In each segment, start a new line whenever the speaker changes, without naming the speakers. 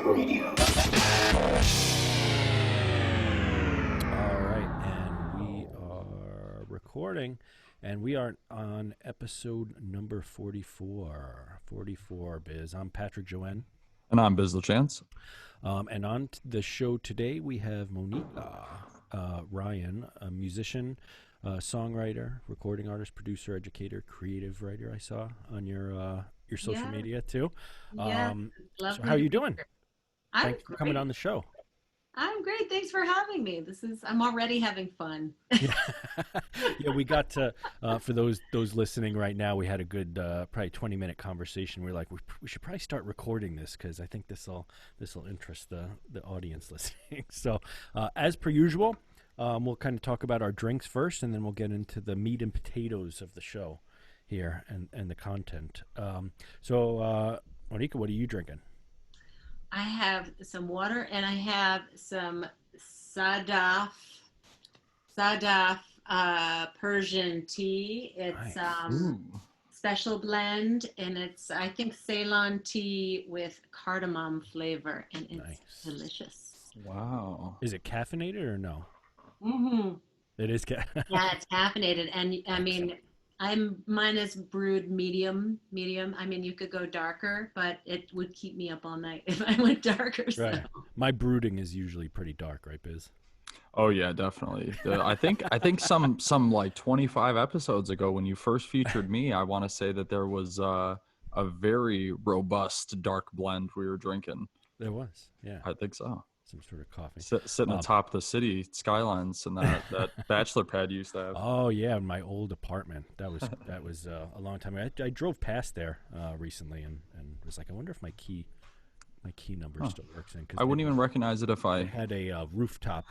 All right, and we are recording, and we are on episode number 44. 44, Biz. I'm Patrick Joanne.
And I'm Biz Chance.
And on the show today, we have Monika Ryan, a musician, songwriter, recording artist, producer, educator, creative writer. I saw on your social media too.
Yeah,
So how are you doing?
Thanks
for coming on the show.
I'm great. Thanks for having me. I'm already having fun.
Yeah, we got to for those listening right now. We had a good probably 20-minute conversation. We're like, we should probably start recording this because I think this will interest the audience listening. So as per usual, we'll kind of talk about our drinks first, and then we'll get into the meat and potatoes of the show here and the content. So Monika, what are you drinking?
I have some water and I have some Sadaf Persian tea. It's special blend, and it's, I think, Ceylon tea with cardamom flavor, and it's delicious.
Wow.
Is it caffeinated or no?
Mm-hmm.
It is.
Yeah, it's caffeinated, and I mean, mine is brewed medium. I mean, you could go darker, but it would keep me up all night if I went darker.
Right.
So.
My brooding is usually pretty dark, right, Biz?
Oh yeah, definitely. I think some like 25 episodes ago when you first featured me, I want to say that there was a very robust dark blend we were drinking.
There was, yeah.
I think so.
Some sort of coffee.
Sitting atop the city skylines and that bachelor pad you used to have.
Oh yeah, in my old apartment. That was a long time ago. I drove past there recently and was like, I wonder if my key number still works in.
I wouldn't even recognize it if I
had a rooftop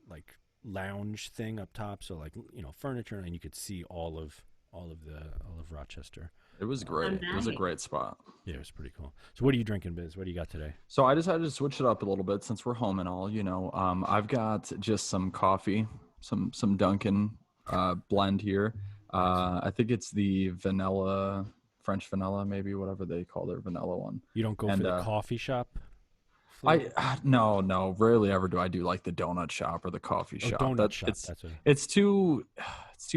like lounge thing up top, so like furniture, and you could see all of Rochester.
It was great. It was a great spot.
Yeah, it was pretty cool. So what are you drinking, Biz? What do you got today?
So I decided to switch it up a little bit since we're home and all, I've got just some coffee, some Dunkin' blend here. I think it's the vanilla, French vanilla, maybe, whatever they call their vanilla one.
You don't go for the coffee shop
flavor? No, rarely ever do I do like the donut shop or the coffee shop. It's too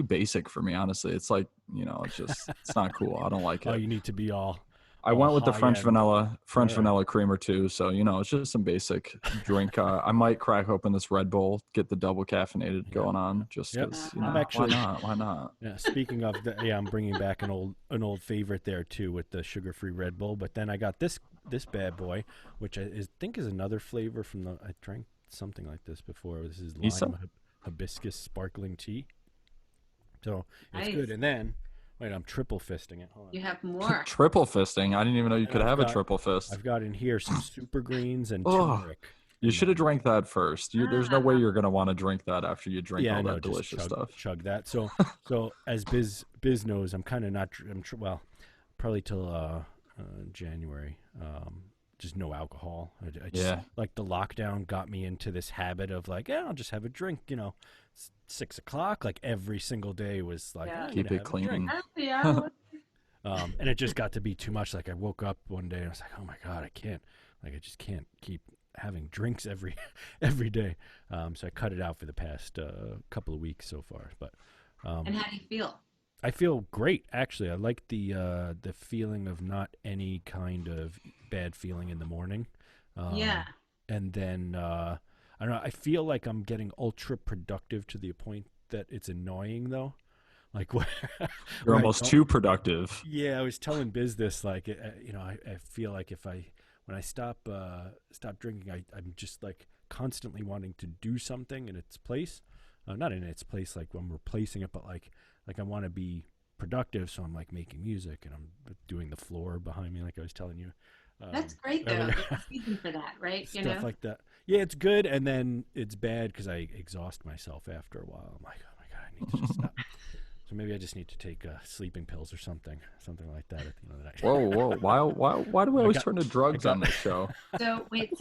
basic for me, honestly. It's like, it's not cool. I don't like it.
Oh, you need to be all
I went with the French vanilla creamer too. So, it's just some basic drink. I might crack open this Red Bull, get the double caffeinated going on just because, why not?
Yeah. Speaking of I'm bringing back an old favorite there too with the sugar-free Red Bull. But then I got this bad boy, which I think is another flavor from I drank something like this before. This is lime hibiscus sparkling tea. So it's good. And then, wait, I'm triple fisting it. Hold on.
You have more.
Triple fisting? I didn't even know you could have a triple fist.
I've got in here some super greens and turmeric.
You should have drank that first. There's no way you're going to want to drink that after you drink all that delicious stuff.
Chug that. So as Biz knows, I'm kind of not, probably till January. Just no alcohol. I just, like the lockdown got me into this habit of like, I'll just have a drink, 6 o'clock, like every single day was like,
keep it clean.
And it just got to be too much. Like I woke up one day and I was like, oh my God, I just can't keep having drinks every day. So I cut it out for the past couple of weeks so far. But
and how do you feel?
I feel great, actually. I like the feeling of not any kind of bad feeling in the morning. And then I don't know. I feel like I'm getting ultra productive to the point that it's annoying, though. Like
you're almost too productive.
Yeah, I was telling Biz this. Like, I feel like when I stop drinking, I'm just like constantly wanting to do something in its place. Not in its place, like when I'm replacing it, but like I want to be productive, so I'm like making music and I'm doing the floor behind me, like I was telling you.
That's great, though. There's a season for that, right?
Stuff like that. Yeah, it's good, and then it's bad because I exhaust myself after a while. I'm like, oh my God, I need to just stop. So maybe I just need to take sleeping pills or something like that at the end of the night.
Whoa! Why do we always turn to drugs on this show?
So wait,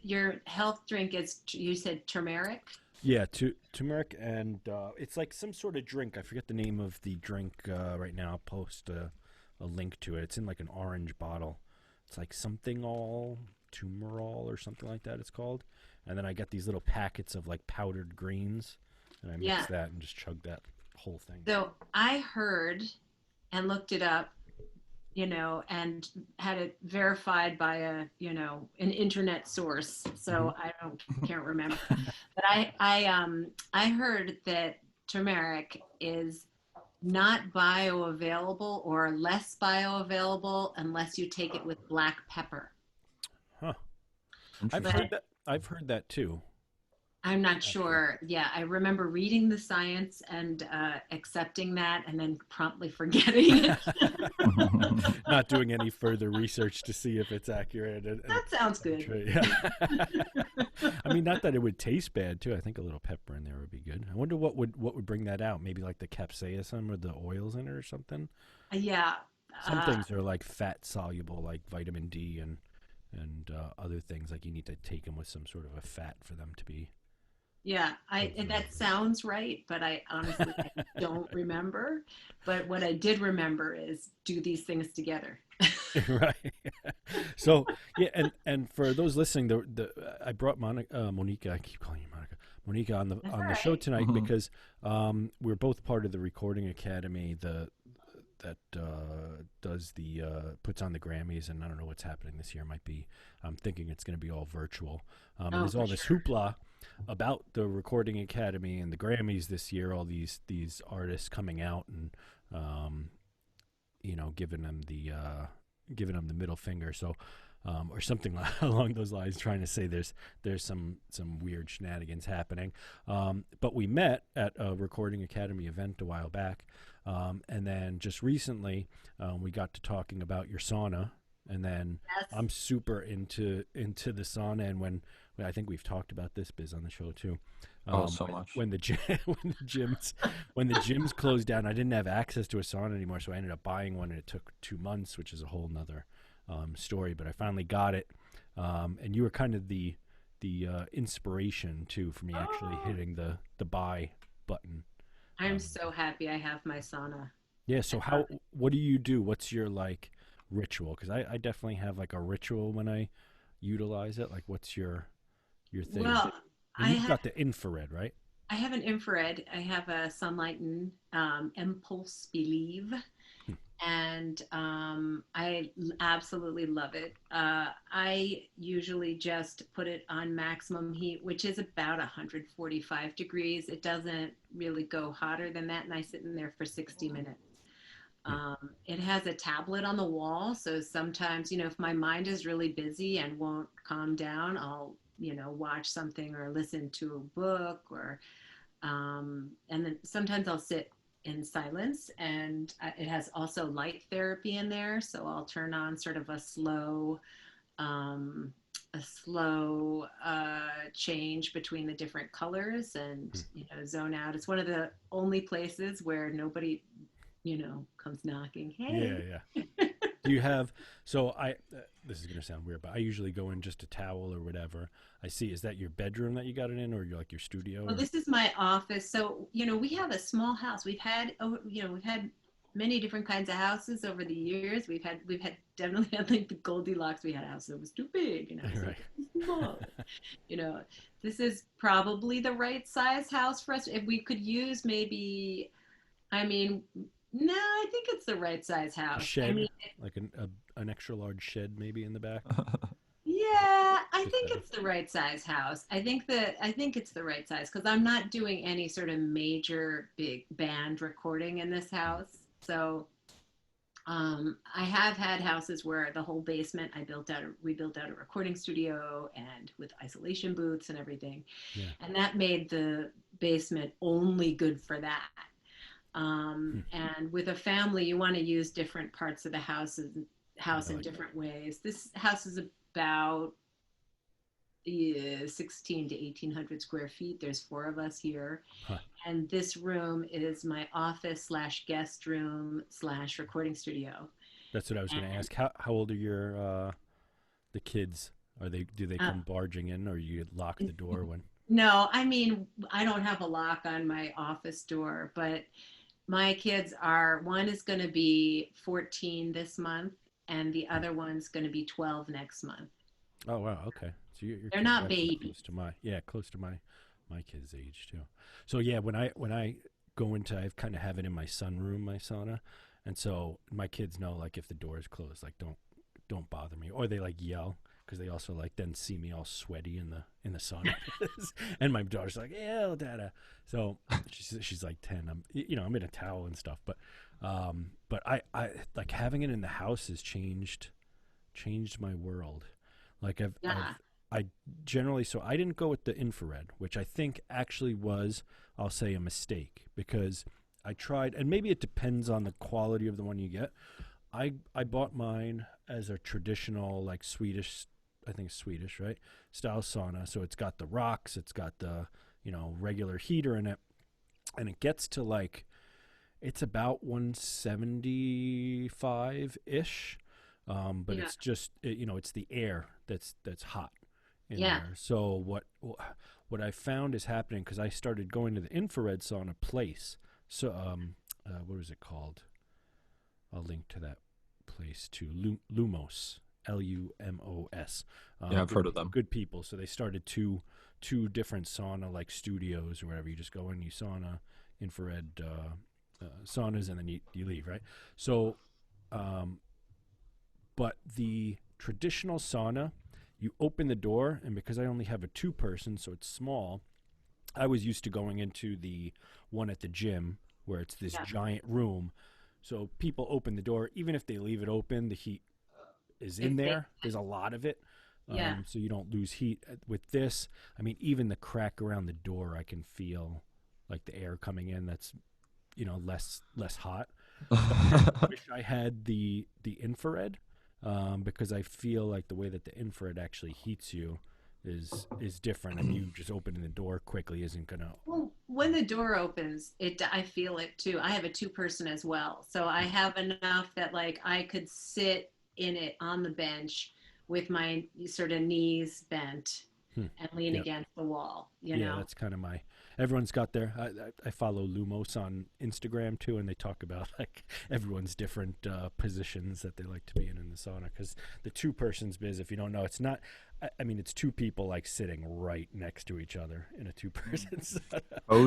your health drink is, you said turmeric?
Yeah, turmeric, and it's like some sort of drink. I forget the name of the drink right now. I'll post a link to it. It's in like an orange bottle. it's like something all Tumerol or something like that. It's called. And then I get these little packets of like powdered greens, and I mix
Yeah.
that and just chug that whole thing.
So I heard and looked it up, and had it verified by an internet source. So I can't remember, but I heard that turmeric is not bioavailable or less bioavailable unless you take it with black pepper.
Huh. I've
Interesting.
heard that. I've heard that too.
I'm not
Actually.
sure. Yeah, I remember reading the science and accepting that and then promptly forgetting it.
Not doing any further research to see if it's accurate
That sounds
and
good.
true. Yeah. I mean, not that it would taste bad too. I think a little pepper in there would be good. I wonder what would bring that out. Maybe like the capsaicin or the oils in it or something.
Yeah.
Some things are like fat soluble, like vitamin D and other things. Like you need to take them with some sort of a fat for them to be
Yeah,
good for
that sounds right, but I honestly don't remember. But what I did remember is do these things together.
right. So yeah, and for those listening, the I brought Monika. I keep calling you Monica. Monika on the
That's
on
all
the show
right.
tonight because we're both part of the Recording Academy. That does the puts on the Grammys, and I don't know what's happening this year. Might be I'm thinking it's going to be all virtual. And
Oh,
there's
for
all this
sure.
hoopla about the Recording Academy and the Grammys this year. All these artists coming out and giving them the middle finger. So. Or something along those lines, trying to say there's some weird shenanigans happening. But we met at a Recording Academy event a while back, and then just recently we got to talking about your sauna, and then
Yes.
I'm super into the sauna, and when I think we've talked about this biz on the show too.
Oh, so much.
When the when the gyms closed down, I didn't have access to a sauna anymore, so I ended up buying one, and it took 2 months, which is a whole nother story. But I finally got it, and you were kind of the inspiration too for me actually
Oh,
hitting the buy button.
I'm
Um,
so happy I have my sauna.
yeah. So what do you do? What's your like ritual? Because I definitely have like a ritual when I utilize it. Like, what's your thing?
Well,
And
I
you've
have
got the infrared, right?
I have an infrared. I have a Sunlighten Impulse Believe,
Hmm.
and absolutely love it. I usually just put it on maximum heat, which is about 145 degrees. It doesn't really go hotter than that, and I sit in there for 60 minutes.
Hmm.
It has a tablet on the wall, so sometimes, if my mind is really busy and won't calm down, I'll, watch something or listen to a book and then sometimes I'll sit in silence, and it has also light therapy in there, so I'll turn on sort of um, a slow change between the different colors and
Hmm.
zone out. It's one of the only places where nobody comes knocking.
Yeah,
Hey.
yeah. Do you have? So this is gonna sound weird, but I usually go in just a towel or whatever. I see. Is that your bedroom that you got it in, or your like your studio?
Well,
Or
this is my office. So, we have a small house. We've had many different kinds of houses over the years. We've had definitely had like the Goldilocks. We had a house that was too big and a house that
right.
was too small. You know, this is probably the right size house for us. If we could use maybe, I mean, no, I think it's the right size
A
house. I
shed,
mean,
like an extra large shed, maybe in the back.
yeah, I
Just
think
better.
it's the right size house. I think it's the right size because I'm not doing any sort of major big band recording in this house. So I have had houses where the whole basement we built out a recording studio and with isolation booths and everything,
Yeah.
and that made the basement only good for that.
Hmm.
And with a family, you want to use different parts of the house
I
in
like that.
different ways. This house is about 16 to 1800 square feet. There's four of us here,
Huh.
and this room is my office slash guest room slash recording studio.
That's what I was gonna
And
ask. How old are your the kids? Do they
uh,
come barging in, or you lock the door when?
no, I mean, I don't have a lock on my office door, but my kids are one is going to be 14 this month, and the other one's going to be 12 next month.
Oh wow, okay. So your
They're
kids
not
are actually
babies.
close to close to my kids' age too. So yeah, when I go into, I kind of have it in my sunroom, my sauna, and so my kids know like if the door is closed, like don't bother me, or they like yell because they also like then see me all sweaty in the sauna, and my daughter's like, "Yeah, dada." So she's like 10. I'm in a towel and stuff, but I like having it in the house has changed my world. Like
Yeah.
I generally, so I didn't go with the infrared, which I think actually was, I'll say, a mistake because I tried, and maybe it depends on the quality of the one you get. I bought mine as a traditional like Swedish, I think it's Swedish, right? Style sauna. So it's got the rocks, it's got the, regular heater in it, and it gets to like it's about 175 ish, but
Yeah.
it's just it's the air that's hot in
Yeah.
there. So what I found is happening because I started going to the infrared sauna place. So what was it called? I'll link to that place too. Lumos, Lumos.
Yeah, I've
Good
heard of them.
good people. So they started two different sauna like studios or whatever. You just go in, you sauna, infrared saunas, and then you leave, right? So, um, but the traditional sauna, you open the door, and because I only have a two person, so it's small, I was used to going into the one at the gym where it's this
Yeah.
giant room. So people open the door, even if they leave it open, the heat is in
It stays.
there. There's a lot of it.
Yeah.
So you don't lose heat with this. I mean, even the crack around the door, I can feel like the air coming in. That's less hot. So I wish I had the infrared, because I feel like the way that the infrared actually heats you is different, and you just opening the door quickly isn't gonna.
Well, when the door opens, I feel it too. I have a two-person as well, so I have enough that like I could sit in it on the bench with my sort of knees bent
Hmm,
and lean
yeah,
against the wall. You
yeah,
know.
that's kind of my. Everyone's got their. I follow Lumos on Instagram too, and they talk about like everyone's different positions that they like to be in the sauna. Because the two persons biz, if you don't know, it's not. I mean, it's two people like sitting right next to each other in a two person sauna.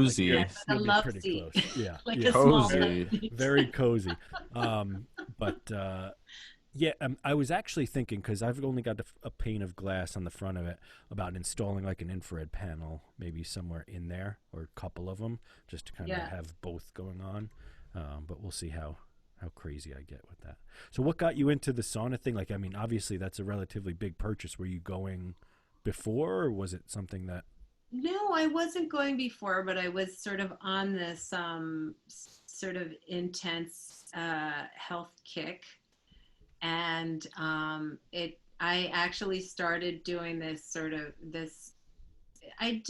Like
Yeah,
Cozy.
it's like a
you'll be
love
pretty
seat,
close. Yeah,
like a
yeah,
small love
Cozy.
seat.
very cozy. But yeah, I was actually thinking because I've only got a pane of glass on the front of it about installing like an infrared panel, maybe somewhere in there or a couple of them, just to kind of
Yeah.
have both going on. But we'll see how crazy I get with that. So, what got you into the sauna thing? Like, I mean, obviously that's a relatively big purchase. Were you going before, or was it something that?
No, I wasn't going before, but I was sort of on this sort of intense health kick, and it. I actually started doing this sort of this. I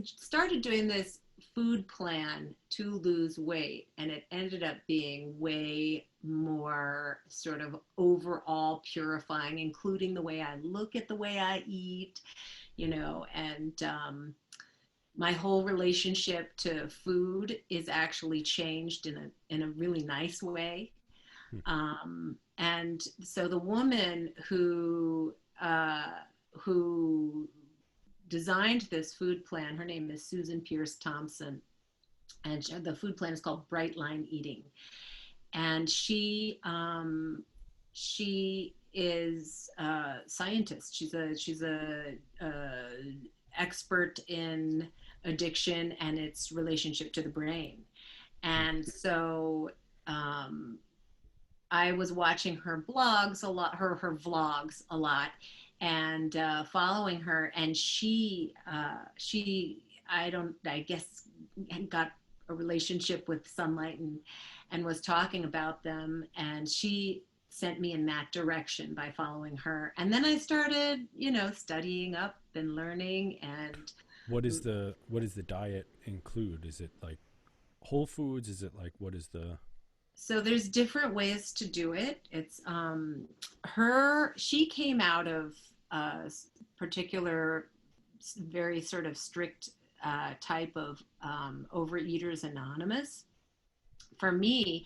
started doing this food plan to lose weight, and it ended up being way more sort of overall purifying, including the way I look at the way I eat, and my whole relationship to food is actually changed in a really nice way.
Hmm,
And so the woman who designed this food plan, her name is Susan Pierce Thompson, and the food plan is called Bright Line Eating. And she is a scientist. She's a expert in addiction and its relationship to the brain.
hmm.
And so um, I was watching her blogs a lot, her vlogs a lot, and following her. And she I guess got a relationship with sunlight and was talking about them. And she sent me in that direction by following her. And then I started, studying up and learning. And
What is the diet include? Is it like whole foods? Is it like what is the?
so there's different ways to do it. It's her she came out of a particular very sort of strict type of Overeaters Anonymous. For me,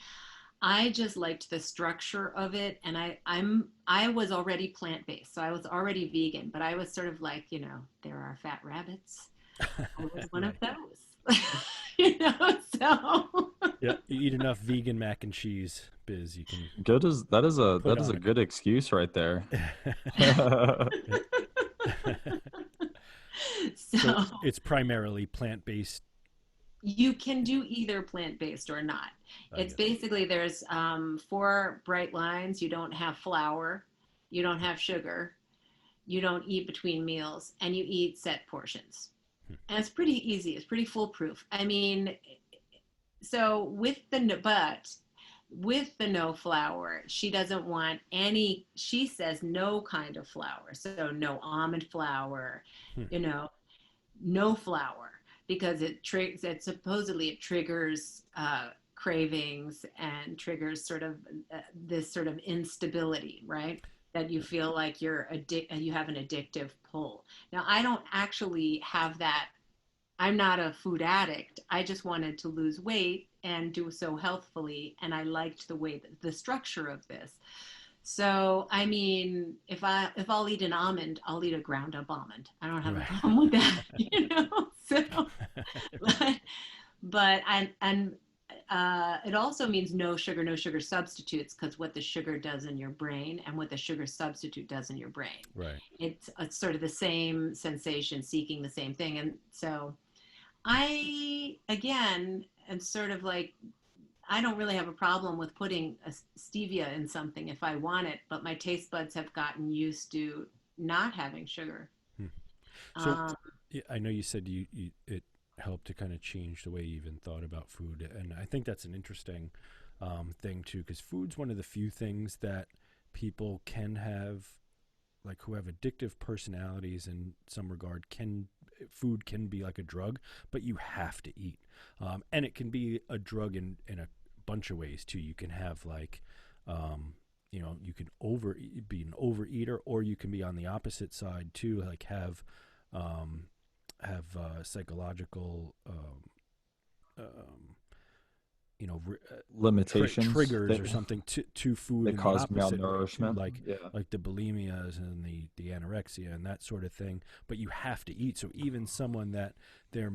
I just liked the structure of it, and I was already plant-based, so I was already vegan, but I was sort of like, there are fat rabbits. I was one of
Right.
those. So
Yeah. You eat enough vegan mac and cheese, Biz, you can
Good as that is a
put
that is a
on
good excuse right there.
it. So
so
it's primarily plant-based.
you can do either plant-based or not.
I
It's
get it.
basically there's four bright lines. You don't have flour, you don't have sugar, you don't eat between meals, and you eat set portions.
Hmm.
And it's pretty easy. It's pretty foolproof. I mean, so with the no flour, she doesn't want any, she says no kind of flour. So no almond flour,
Hmm.
you know, no flour, because it supposedly it triggers cravings and triggers sort of this sort of instability, right? That you feel like you have an addictive pull. Now, I don't actually have that. I'm not a food addict. I just wanted to lose weight and do so healthfully, and I liked the way that the structure of this. So, I mean, if I'll eat an almond, I'll eat a ground up almond. I don't have a
Right.
problem with that, you know. So, but it also means no sugar, no sugar substitutes, because what the sugar does in your brain and what the sugar substitute does in your brain,
Right.
it's sort of the same sensation, seeking the same thing, and so I again am sort of like, I don't really have a problem with putting a stevia in something if I want it, but my taste buds have gotten used to not having sugar.
Hmm. So
Um,
yeah, I know you said you it helped to kind of change the way you even thought about food, and I think that's an interesting thing too, because food's one of the few things that people can have, like who have addictive personalities in some regard, can food can be like a drug, but you have to eat, and it can be a drug in a bunch of ways too. You can have like um, you can be an overeater, or you can be on the opposite side too, like um, psychological um,
Limitations
triggers or
that
something to food
that
in the
cause
opposite way too,
malnourishment. Yeah.
like the bulimias and the anorexia and that sort of thing. But you have to eat. So even someone that their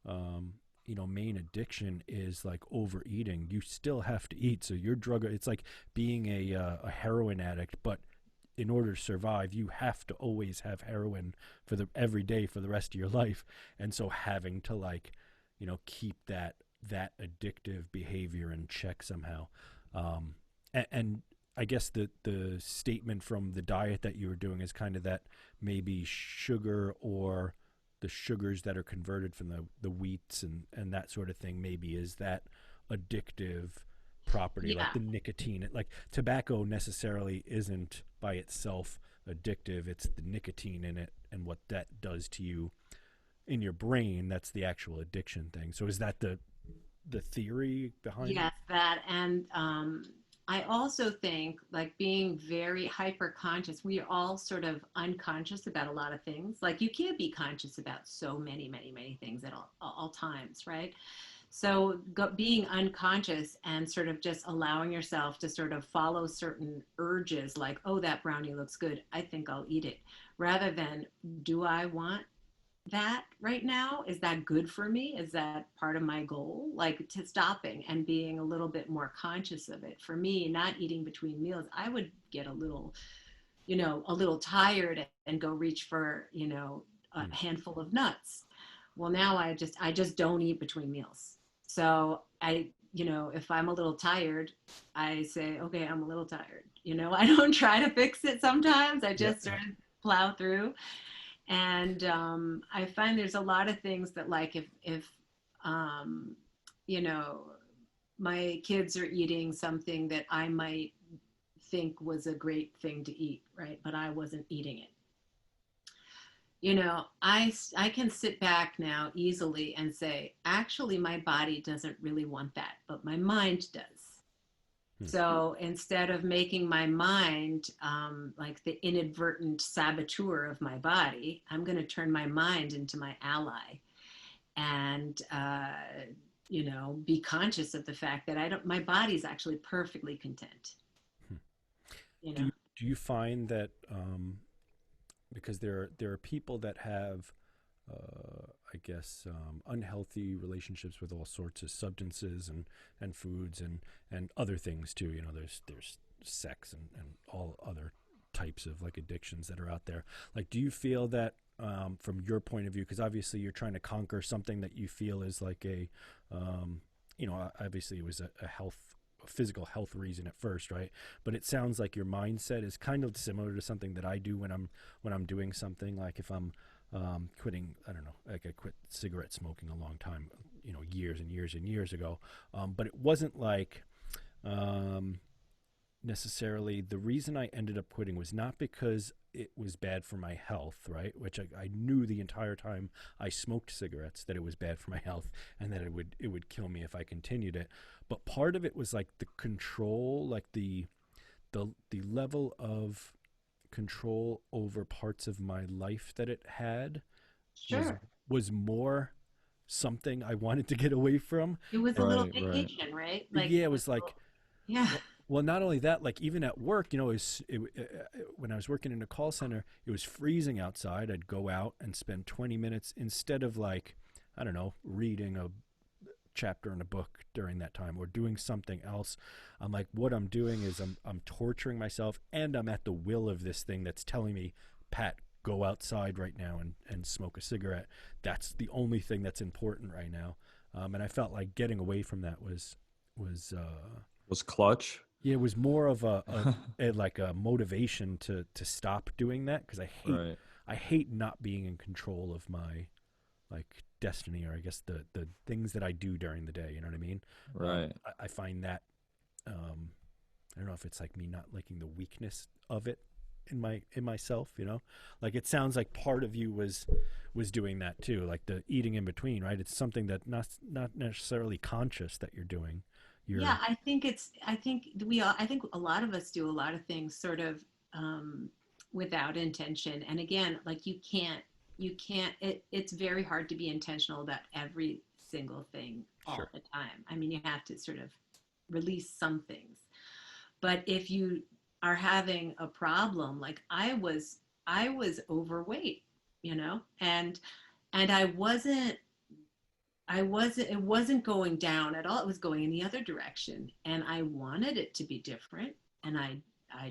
um, main addiction is like overeating, you still have to eat. So your drug, it's like being a heroin addict, but in order to survive, you have to always have heroin for the every day for the rest of your life. And so having to like, keep that addictive behavior in check somehow. And I guess the statement from the diet that you were doing is kind of that maybe sugar, or the sugars that are converted from the wheats and that sort of thing, maybe is that addictive property, like
yeah,
the nicotine. Like tobacco necessarily isn't by itself addictive, it's the nicotine in it and what that does to you in your brain. That's the actual addiction thing. So is that the theory behind it?
yes, that. And I also think, like, being very hyper conscious, we are all sort of unconscious about a lot of things. Like, you can't be conscious about so many, many, many things at all times, right? So being unconscious and sort of just allowing yourself to sort of follow certain urges, like, oh, that brownie looks good, I think I'll eat it, rather than, do I want that right now? Is that good for me? Is that part of my goal? Like, to stopping and being a little bit more conscious of it. For me, not eating between meals, I would get a little tired and go reach for, a
Hmm.
handful of nuts. Well, now I just don't eat between meals. So if I'm a little tired, I say, okay, I'm a little tired. I don't try to fix it sometimes. I
Yep.
just sort of plow through. And I find there's a lot of things that, like, if um, you know my kids are eating something that I might think was a great thing to eat, right? But I wasn't eating it. I can sit back now easily and say, actually, my body doesn't really want that, but my mind does.
Hmm.
So instead of making my mind like the inadvertent saboteur of my body, I'm going to turn my mind into my ally and be conscious of the fact that I don't, my body's actually perfectly content,
Hmm.
you
Do
know.
you find that because there are people that have I guess unhealthy relationships with all sorts of substances and foods and other things too. You know, there's sex and all other types of like addictions that are out there. Like, do you feel that from your point of view, because obviously you're trying to conquer something that you feel is like a, obviously it was a physical health reason at first, right? But it sounds like your mindset is kind of similar to something that I do when I'm doing something. Like if I'm quitting, I don't know, like I quit cigarette smoking a long time, years and years and years ago. But it wasn't like um, necessarily the reason I ended up quitting was not because it was bad for my health, right? Which I knew the entire time I smoked cigarettes that it was bad for my health and that it would kill me if I continued it. But part of it was like the control, like the level of control over parts of my life that it had was
Sure.
was more something I wanted to get away from.
It was a
And
little
Right, right.
vacation, right? Like,
yeah, it was like,
yeah.
well, not only that, like even at work, when I was working in a call center, it was freezing outside. I'd go out and spend 20 minutes instead of like, I don't know, reading a chapter in a book during that time or doing something else. I'm like, what I'm doing is I'm torturing myself and I'm at the will of this thing that's telling me, Pat, go outside right now and smoke a cigarette. That's the only thing that's important right now. And I felt like getting away from that was
Was clutch.
yeah, it was more of a like a motivation to stop doing that because
Right,
I hate not being in control of my like destiny, or I guess the things that I do during the day. You know what I mean?
right.
I find that um, I don't know if it's like me not liking the weakness of it in myself. Like it sounds like part of you was doing that too, like the eating in between, right? It's something that not necessarily conscious that you're doing.
Yeah,
You're
I think a lot of us do a lot of things sort of um, without intention. And again, like it's very hard to be intentional about every single thing all
sure.
the time. I mean, you have to sort of release some things. But if you are having a problem, like I was overweight, and it wasn't going down at all. It was going in the other direction. And I wanted it to be different. And I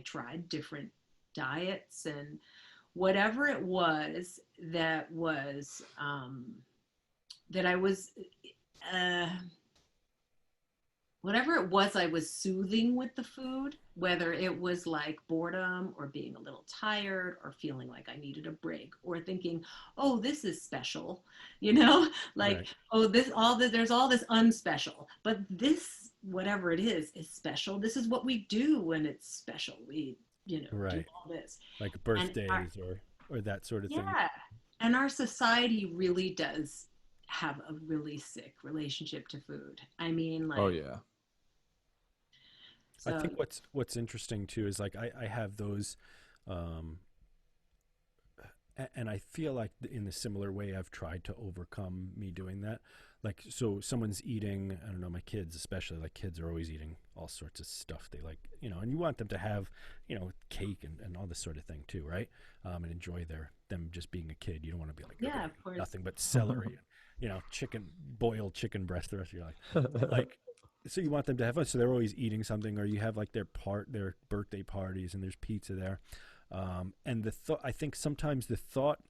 tried different diets and whatever it was that I was, uh, whatever it was I was soothing with the food, whether it was like boredom or being a little tired or feeling like I needed a break or thinking, oh, this is special, like,
Right.
oh, there's all this unspecial, but this, whatever it is special. This is what we do when it's special. We, do
Right.
all this.
Like
And
birthdays or that sort of thing.
yeah, and our society really does have a really sick relationship to food. I mean,
Oh
like,
yeah.
I
so
think what's interesting too is like I have those um and I feel like in the similar way I've tried to overcome me doing that. Like, so someone's eating, I don't know, my kids especially, like kids are always eating all sorts of stuff they like, and you want them to have, cake and all this sort of thing too, right? And enjoy them just being a kid. You don't want to be like, they're
yeah,
gonna
of
eat
course.
nothing but celery, boiled chicken breast the rest of your life. Like, so you want them to have fun. So they're always eating something, or you have like their birthday parties and there's pizza there. And the thought, I think sometimes the thought,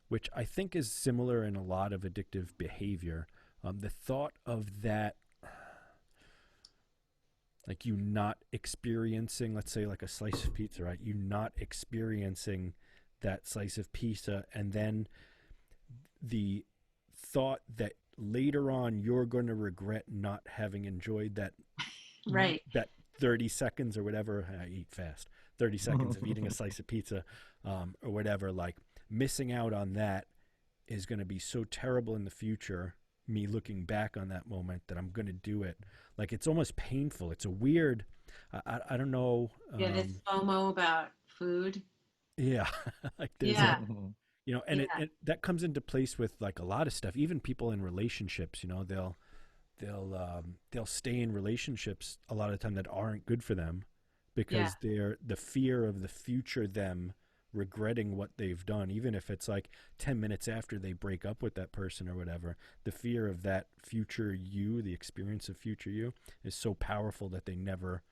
which I think is similar in a lot of addictive behavior, the thought of that, like you not experiencing, let's say like a slice of pizza, right? You not experiencing that slice of pizza, and then the thought that later on you're going to regret not having enjoyed
Right.
that 30 seconds or whatever. I eat fast. 30 seconds of eating a slice of pizza, or whatever, like missing out on that is going to be so terrible in the future, me looking back on that moment, that I'm going to do it. Like it's almost painful. It's a weird, I don't know.
Yeah, this FOMO about food.
Yeah. Like there's
Yeah,
and
yeah,
that comes into place with like a lot of stuff, even people in relationships, they'll, they'll stay in relationships a lot of time that aren't good for them
Yeah.
because they're the fear of the future them regretting what they've done, even if it's like 10 minutes after they break up with that person or whatever. The fear of that future you, the experience of future you, is so powerful that they never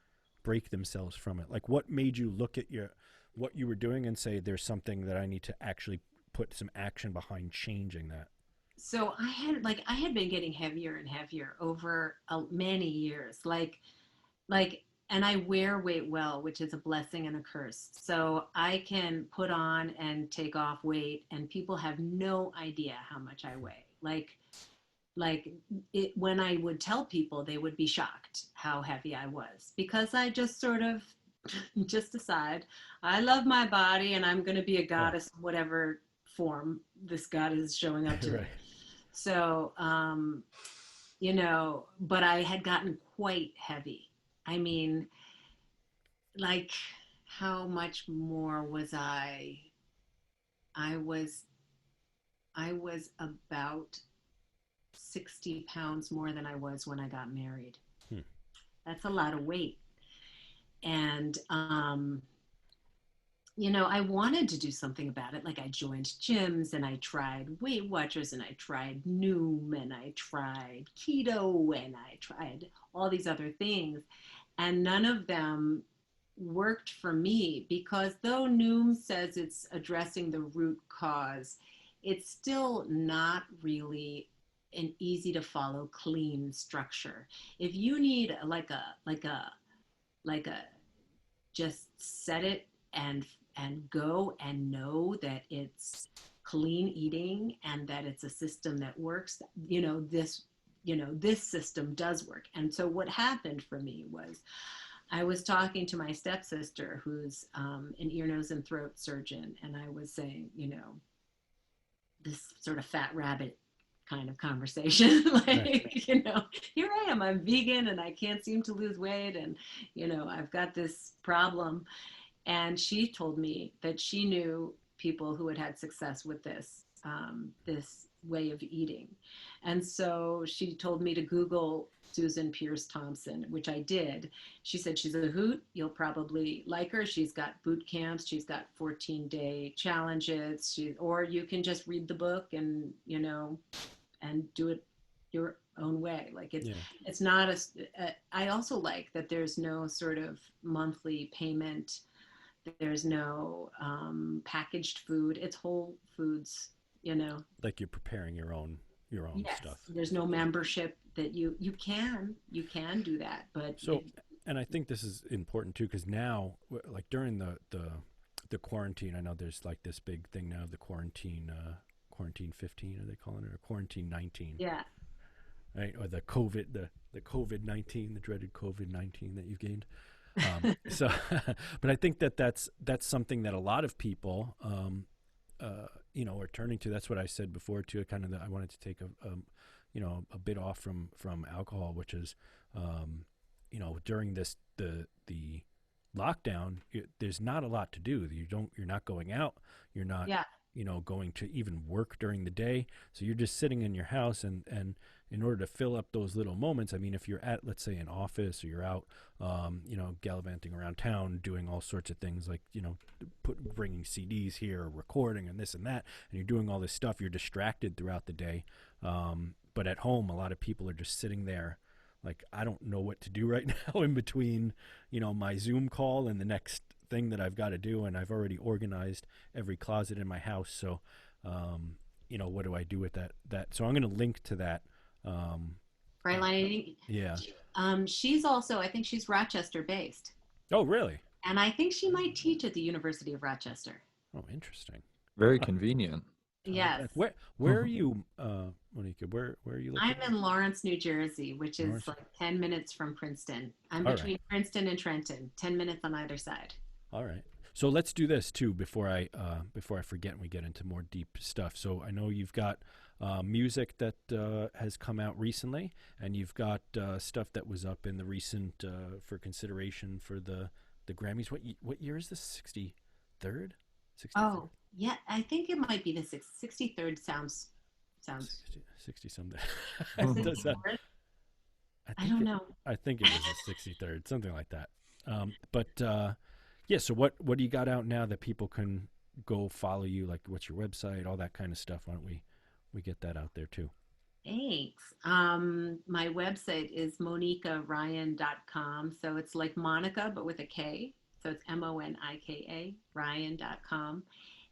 break themselves from it. Like, what made you look at your what you were doing and say there's something that I need to actually put some action behind changing that?
So I had been getting heavier and heavier over many years. Like and I wear weight well, which is a blessing and a curse. So I can put on and take off weight and people have no idea how much I weigh. Like when I would tell people, they would be shocked how heavy I was because I just sort of just decide I love my body and I'm going to be a
Yeah.
goddess, whatever form this god is showing up today.
Right.
So, but I had gotten quite heavy. I mean, like, how much more was I? I was, I was about 60 pounds more than I was when I got married.
Hmm.
That's a lot of weight. And, I wanted to do something about it. Like I joined gyms and I tried Weight Watchers and I tried Noom and I tried keto and I tried all these other things. And none of them worked for me because though Noom says it's addressing the root cause, it's still not really an easy to follow clean structure. If you need like a just set it and go and know that it's clean eating and that it's a system that works, this system does work. And so what happened for me was I was talking to my stepsister who's an ear nose and throat surgeon, and I was saying, this sort of fat rabbit kind of conversation.
Right.
Like, here I am, I'm vegan and I can't seem to lose weight. And, I've got this problem. And she told me that she knew people who had had success with this way of eating. And so she told me to Google Susan Pierce Thompson, which I did. She said she's a hoot. You'll probably like her. She's got boot camps. She's got 14-day challenges. Or you can just read the book and do it your own way. Like
Yeah.
it's not I also like that there's no sort of monthly payment. There's no packaged food. It's whole foods.
Like you're preparing your own
Yes,
stuff.
there's no membership that you can do that, but
So, and I think this is important too because now, like during the quarantine, I know there's like this big thing now of the quarantine 15, are they calling it, or quarantine 19,
yeah,
right? Or the COVID-19, the dreaded COVID-19 that you've gained. So, but I think that's something that a lot of people, are turning to. That's what I said before too. Kind of, I wanted to take a bit off from alcohol, which is, during the lockdown, there's not a lot to do. You're not going out. You're not,
yeah,
going to even work during the day. So you're just sitting in your house and in order to fill up those little moments, I mean, if you're at, let's say, an office or you're out, gallivanting around town, doing all sorts of things like, bringing CDs here, recording and this and that, and you're doing all this stuff, you're distracted throughout the day. But at home, a lot of people are just sitting there like, I don't know what to do right now in between, my Zoom call and the next thing that I've got to do. And I've already organized every closet in my house. So, what do I do with that? So I'm going to link to that.
right line.
Yeah.
She's also, I think she's Rochester based,
Oh, really?
and I think she might teach at the University of Rochester.
Oh, interesting.
Very
Huh.
convenient.
Yes.
Where are you, Monika? Where are you
I'm
located?
in Lawrence, New Jersey, which is
Lawrence.
like 10 minutes from Princeton. I'm
All right.
between Princeton and Trenton, 10 minutes on either side.
All right. So let's do this too before I forget and we get into more deep stuff. So I know you've got music that has come out recently, and you've got stuff that was up in the recent for consideration for the Grammys. What year is this? 63rd? 63rd?
Oh, yeah, I think it might be the 63rd sounds
60 something.
Mhm.
Does that?
64th?
I
I
think
don't
it,
know.
I think it was the 63rd, something like that. But yeah. So what do you got out now that people can go follow you? Like, what's your website? All that kind of stuff. Why don't we get that out there too?
Thanks. My website is monikaryan.com. So it's like Monica, but with a K. So it's Monika, Ryan.com.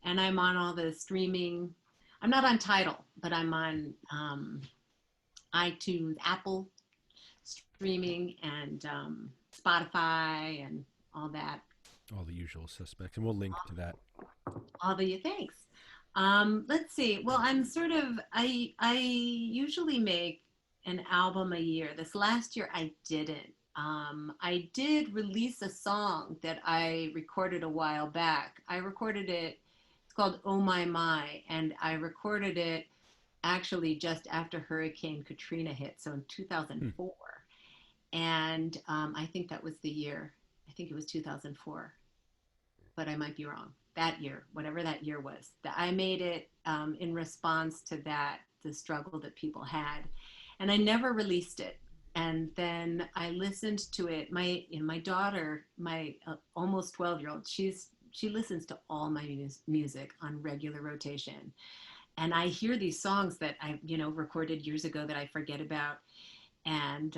And I'm on all the streaming. I'm not on Tidal, but I'm on iTunes, Apple streaming, and Spotify, and all that.
All the usual suspects, and we'll link to that.
All the thanks. Let's see. Well, I'm sort of I usually make an album a year. This last year I didn't. I did release a song that I recorded a while back. I recorded it. It's called "Oh My My," and I recorded it actually just after Hurricane Katrina hit, so in
Hmm.
2004. And I think that was the year. I think it was 2004, but I might be wrong. That year, whatever that year was, that I made it in response to that, the struggle that people had, and I never released it. And then I listened to it. My daughter, my almost 12-year-old, she listens to all my music on regular rotation, and I hear these songs that I recorded years ago that I forget about, and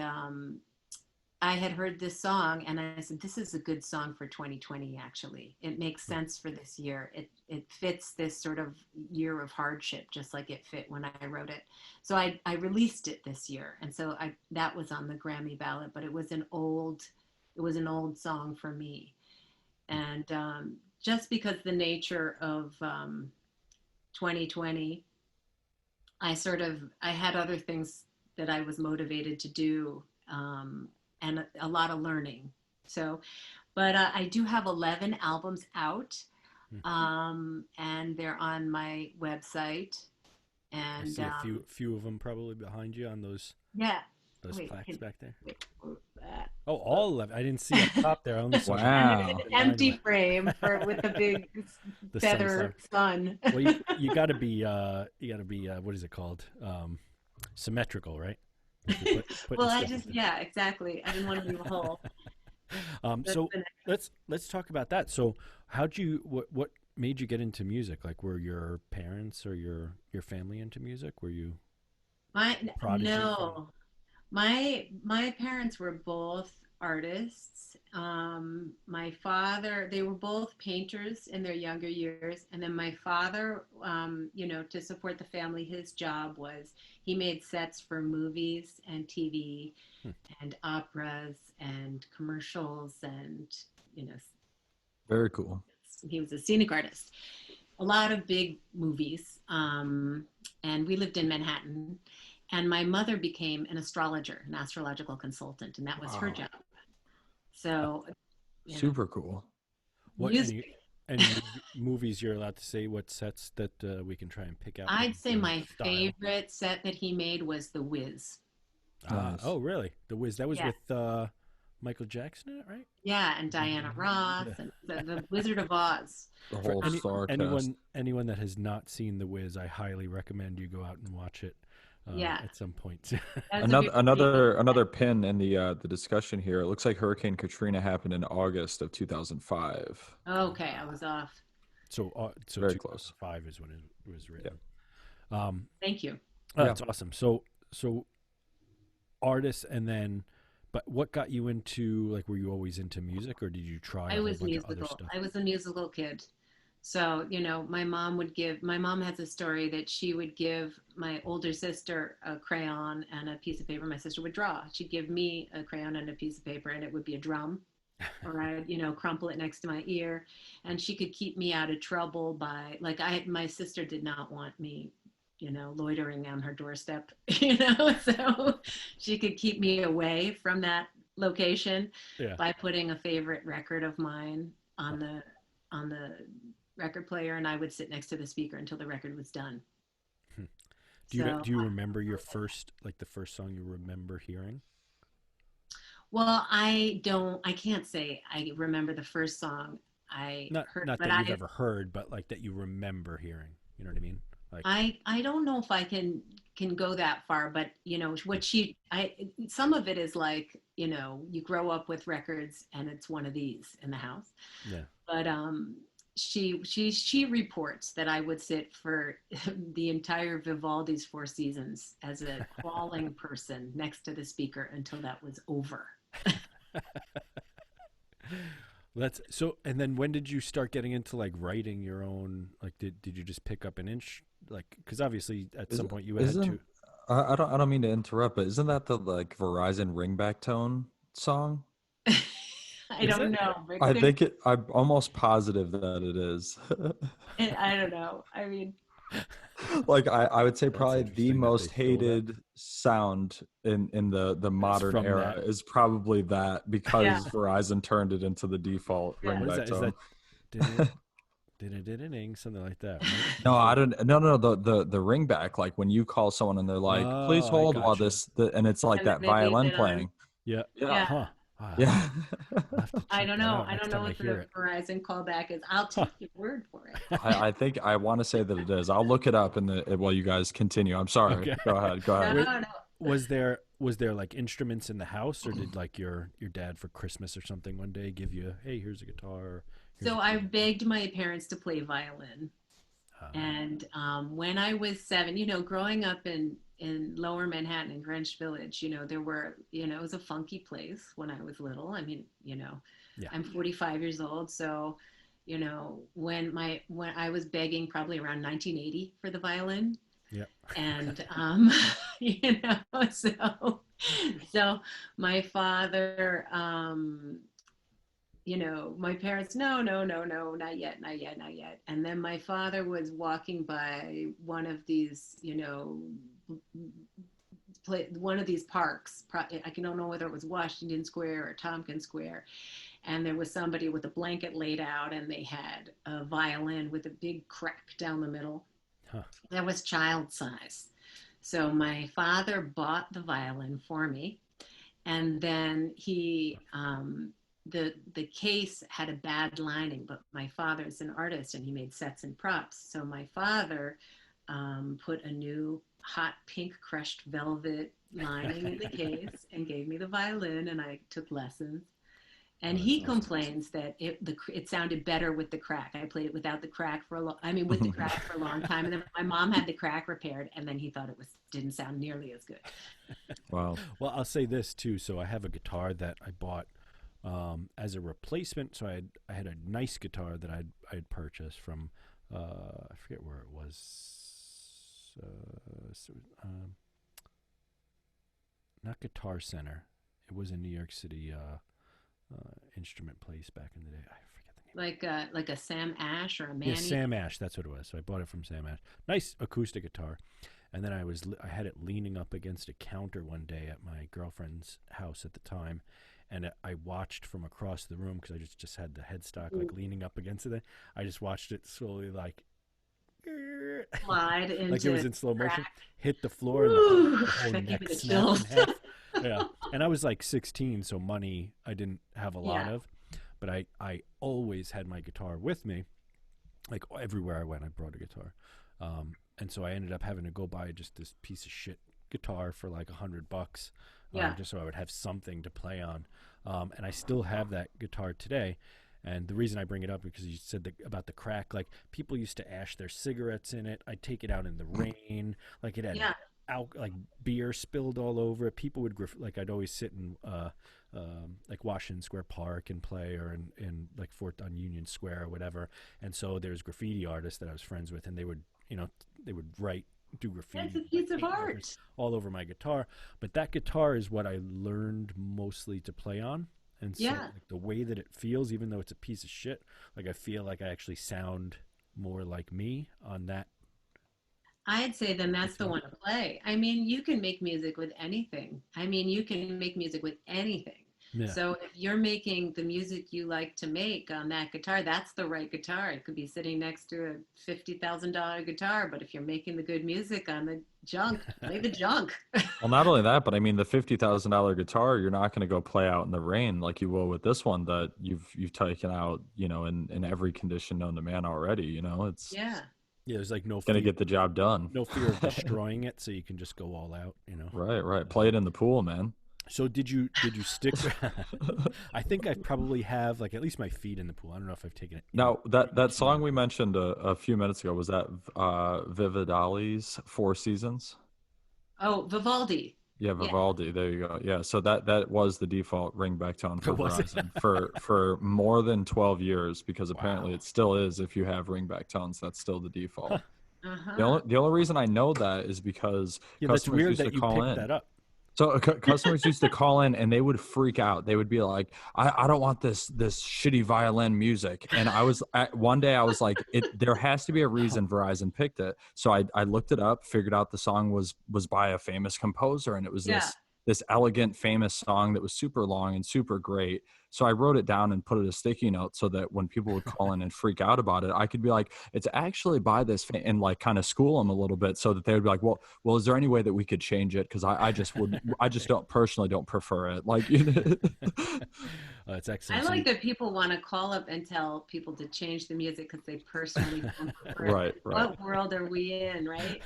I had heard this song and I said, this is a good song for 2020, actually. It makes sense for this year. It fits this sort of year of hardship, just like it fit when I wrote it. So I released it this year. And so that was on the Grammy ballot, but it was an old song for me. And just because the nature of 2020, I had other things that I was motivated to do, and a lot of learning. So, but I do have 11 albums out,
Hmm.
and they're on my website.
I
And
see a few of them probably behind you on
yeah,
those
wait,
plaques back there.
wait,
Oh, all of it. I didn't see up top there. I only saw
and an
Wow.
the nine
empty
left.
frame for with the big
The
feather
sunflower.
sun.
Well, you got to be what is it called? Symmetrical, right? If you're putting
Well,
stuff up there.
yeah, exactly. I didn't want to leave a hole. That's
So
the
let's talk about that. So how'd you what made you get into music? Like, were your parents or your family into music? Were you
my
prodigy from?
no. My parents were both artists. My father, they were both painters in their younger years, and then my father, to support the family, his job was he made sets for movies and TV
Hmm.
and operas and commercials, and you know
Very cool.
he was a scenic artist. A lot of big movies, and we lived in Manhattan. And my mother became an astrologer, an astrological consultant, and that was her
Wow.
job. So, you know,
Super cool.
What
music.
any movies you're allowed to say? What sets that we can try and pick out
I'd
maybe
say
the
my
style?
favorite set that he made was The Wiz.
Nice.
Oh, really? The Wiz. That was
Yeah,
with Michael Jackson in it, right?
yeah, and Diana Ross
Yeah.
and the Wizard of Oz.
The
For
whole star cast.
anyone that has not seen The Wiz, I highly recommend you go out and watch it
Yeah,
at some point.
that's a
Another
very
another another pin in the discussion here. It looks like Hurricane Katrina happened in August of 2005.
okay. I was off.
So
Very close.
2005 is when it was
Yeah.
written. Um,
Thank you.
Yeah.
that's awesome. So artists, and then, but what got you into, like, were you always into music, or did you try
I
a whole
was
bunch of other
musical.
stuff?
I was a musical kid. So, my mom has a story that she would give my older sister a crayon and a piece of paper. My sister would draw. She'd give me a crayon and a piece of paper, and it would be a drum, or I'd, crumple it next to my ear. And she could keep me out of trouble by, like, my sister did not want me, loitering on her doorstep, so she could keep me away from that location
Yeah.
by putting a favorite record of mine on the record player, and I would sit next to the speaker until the record was done.
Hmm.
So,
Do you remember your first, like, the first song you remember hearing?
well, I can't say I remember the first song I heard,
Not
but
that you've ever heard, but like that you remember hearing. You know what I mean? Like,
I don't know if I can can go that far, but what some of it is like, you grow up with records and it's one of these in the house.
Yeah.
But she reports that I would sit for the entire Vivaldi's Four Seasons as a crawling person next to the speaker until that was over.
That's so. And then when did you start getting into like writing your own? Like, did you just pick up an inch? Like, because obviously at some point you had
Isn't
to.
I don't mean to interrupt, but isn't that the like Verizon ringback tone song?
I
Is
don't
it?
know, but
I think it. I'm almost positive that it is.
I don't know. I mean,
Like I would say
That's
probably the
interesting that they
most
stole that.
hated sound in the
It's
modern
from
era
that.
is probably that
yeah,
because Verizon turned it into the default
yeah.
What is
ringback
that? Is
tone.
that did it did it did it something like that, right?
No, I
So,
don't. No. The ringback, like when you call someone and they're like, "Please
oh, I
hold while
gotcha.
this," and it's like
And then
that
they leave
violin
it on.
playing.
Yeah.
Yeah,
Yeah.
Huh. Ah,
yeah.
I'll have to
I
check
don't
that
know.
out
I
next
don't know
time I
what
hear
the
it.
Verizon callback is. I'll
Huh.
take your word for it.
I think I want to say that it is. I'll look it up in the while you guys continue. I'm sorry.
Okay.
Go ahead. Go
No,
ahead.
Wa-
no.
was there like instruments in the house, or did like your dad for Christmas or something one day give you, hey, here's a guitar, or here's a
So I
keyboard?
begged my parents to play violin.
Uh,
And when I was 7, growing up in Lower Manhattan in Greenwich Village, there were, it was a funky place when I was little. I mean,
yeah.
I'm 45 years old, so when I was begging probably around 1980 for the violin,
Yeah.
and so my father, my parents, no, no, no, no, not yet, not yet, not yet. And then my father was walking by one of these, one of these parks. I don't know whether it was Washington Square or Tompkins Square. And there was somebody with a blanket laid out, and they had a violin with a big crack down the middle
Huh.
that was child size. So my father bought the violin for me, and then the case had a bad lining, but my father's an artist and he made sets and props. So my father put a new hot pink crushed velvet lining in the case and gave me the violin, and I took lessons.
Oh,
And
that's
he
awesome.
complains that it sounded better with the crack. I played it without the crack for a long, I mean, with the crack for a long time, and then my mom had the crack repaired, and then he thought it didn't sound nearly as good.
Wow.
Well, I'll say this too. So I have a guitar that I bought as a replacement. So I had a nice guitar that I had purchased from I forget where it was. So, not Guitar Center. It was in New York City instrument place back in the day. I forget the name.
Like a Sam Ash or a
Yeah,
Manny.
Sam Ash. That's what it was. So I bought it from Sam Ash. Nice acoustic guitar. And then I had it leaning up against a counter one day at my girlfriend's house at the time, and I watched from across the room because I just had the headstock like leaning up against it. I just watched it slowly like
Slide
like it was
into
in slow motion,
crack.
hit the floor, and
Woo!
the whole
That gave me
neck
the
snapped in
chills.
half. Yeah, and I was like 16, so money I didn't have a lot
Yeah.
of, but I always had my guitar with me, like everywhere I went. I brought a guitar, and so I ended up having to go buy just this piece of shit guitar for like $100,
Yeah.
just so I would have something to play on, and I still have that guitar today. And the reason I bring it up is because you said about the crack. Like people used to ash their cigarettes in it. I'd take it out in the rain. Like it had
Yeah.
like beer spilled all over it. People would like I'd always sit in like Washington Square Park and play, or in like Fort on Union Square or whatever. And so there's graffiti artists that I was friends with, and they would they would do graffiti,
That's a
like
piece of
paint markers
art.
all over my guitar. But that guitar is what I learned mostly to play on. And so
Yeah.
like the way that it feels, even though it's a piece of shit, like I feel like I actually sound more like me on that
I'd say then that's the
guitar.
one to play. I mean, you can make music with anything. I mean, you can make music with anything.
Yeah.
So if you're making the music you like to make on that guitar, that's the right guitar. It could be sitting next to a $50,000 guitar, but if you're making the good music on the junk, play the junk.
Well, not only that, but I mean the $50,000 guitar, you're not going to go play out in the rain like you will with this one that you've taken out, in every condition known to man already. It's
Yeah.
Yeah, there's like
Gonna get the job done.
no fear of destroying it, so you can just go all out, you know.
Right, right. Play it in the pool, man.
So did you stick? I think I probably have like at least my feet in the pool. I don't know if I've taken it
Now that
into
song
the.
we mentioned a few minutes ago, was that Vivaldi's Four Seasons?
Oh, Vivaldi.
Yeah,
Yeah,
Vivaldi. There you go. Yeah, so that was the default ringback tone for
Was it?
Verizon for more than 12 years, because apparently
Wow.
it still is. If you have ringback tones, that's still the
Huh.
default.
uh-huh.
The only reason I know that is because
Yeah, that's
customers
weird
used to
that you
call
picked
in.
that up.
So customers used to call in and they would freak out. They would be like, I don't want this shitty violin music." And one day I was like, there has to be a
Oh,
reason Verizon picked it. So I looked it up, figured out the song was by a famous composer, and it was
Yeah.
this elegant, famous song that was super long and super great. So I wrote it down and put it a sticky note so that when people would call in and freak out about it, I could be like, it's actually by this and like kind of school them a little bit, so that they would be like, well, is there any way that we could change it? Because I just don't prefer it. Like, you know.
that's
I
excellent. So
like that people want to call up and tell people to change the music because they personally don't prefer it.
Right, right.
What world are we in, right?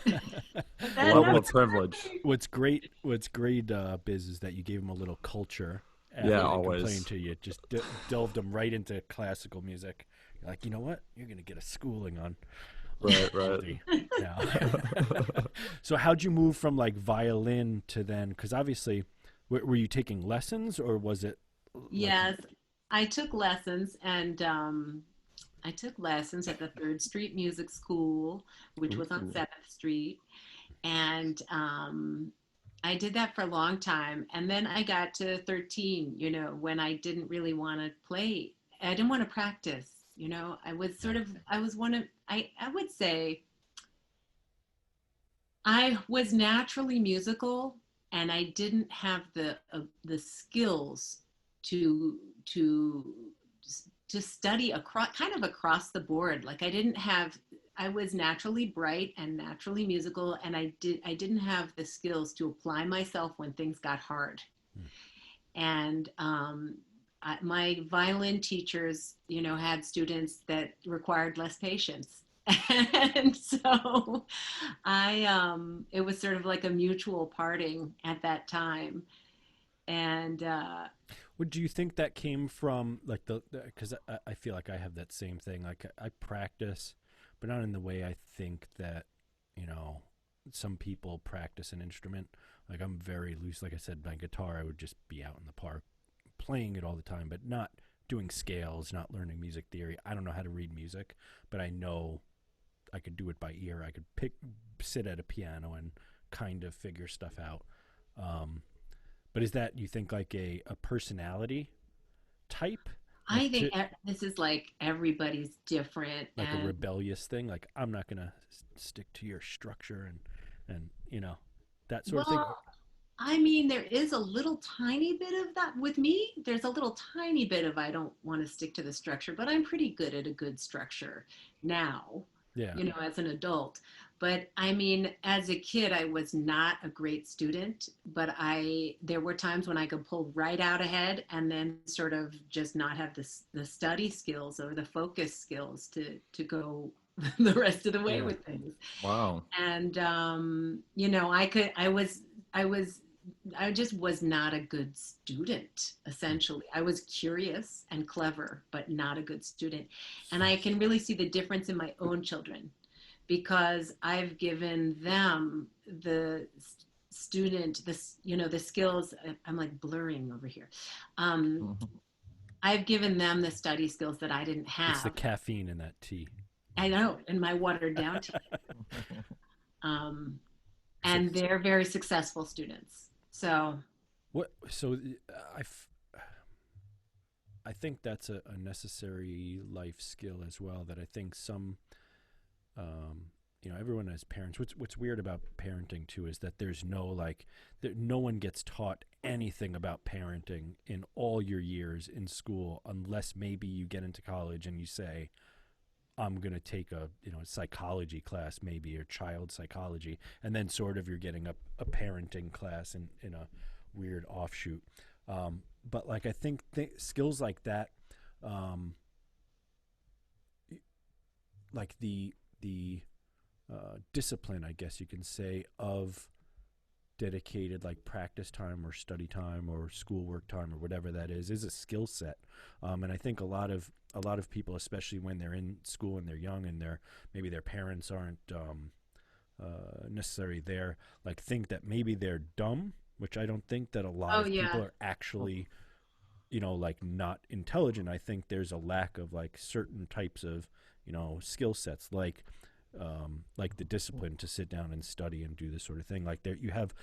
But
A
well,
level of
that's
privilege.
great.
what's great, Biz, is that you gave them a little culture
Yeah,
after they complained
always.
to you. Just delved them right into classical music. You're like, you know what? You're gonna get a schooling on
Right, right.
Vivaldi now. So how'd you move from like violin to then? Because obviously, were you taking lessons or was it like?
Yes, I took lessons and I took lessons at the Third Street Music School, which was on
Ooh.
7th Street. And I did that for a long time. And then I got to 13, when I didn't really want to play. I didn't want to practice. I was
Yeah.
sort of, I was one of, I would say I was naturally musical and I didn't have the skills to, to, to study across kind of across the board. Like I was naturally bright and naturally musical, and I didn't have the skills to apply myself when things got hard.
Hmm.
And my violin teachers, had students that required less patience. And so it was sort of like a mutual parting at that time. And
Would you think that came from like because I feel like I have that same thing. Like I practice, but not in the way I think that you know some people practice an instrument. Like I'm very loose. Like I said, my guitar, I would just be out in the park playing it all the time, but not doing scales, not learning music theory. I don't know how to read music, but I know I could do it by ear. I could sit at a piano and kind of figure stuff out. Um, but is that you think like a personality type, like
I think this is like everybody's different.
a
And
rebellious thing? Like I'm not gonna stick to your structure and that sort of thing.
well, I mean, there is a little tiny bit of that with me. There's a little tiny bit of I don't want to stick to the structure, but I'm pretty good at a good structure now,
Yeah,
as an adult. But I mean, as a kid, I was not a great student, but there were times when I could pull right out ahead and then sort of just not have the study skills or the focus skills to go the rest of the way
yeah.
with things.
Wow.
And I was I just was not a good student. Essentially, I was curious and clever but not a good student. And I can really see the difference in my own children because I've given them the student this the skills. I'm like blurring over here. um,
Mhm.
I've given them the study skills that I didn't
It's the
have.
caffeine in that tea.
I know, in my watered down tea. um,
So
and they're very successful students. So
what? So I, I think that's a necessary life skill as well. That I think some, everyone has parents. What's weird about parenting too is that there's no like, no one gets taught anything about parenting in all your years in school, unless maybe you get into college and you say, I'm going to take a psychology class maybe or child psychology, and then sort of you're getting a parenting class in a weird offshoot. But like I think skills like that, um, like the discipline, I guess you can say, of dedicated like practice time or study time or schoolwork time or whatever that is a skill set. And I think a lot of people, especially when they're in school and they're young and maybe their parents aren't necessarily there, like think that maybe they're dumb, which I don't think that a lot
Oh
of people
yeah.
are actually, like not intelligent. I think there's a lack of like certain types of, skill sets, like the discipline to sit down and study and do this sort of thing. Like there, you have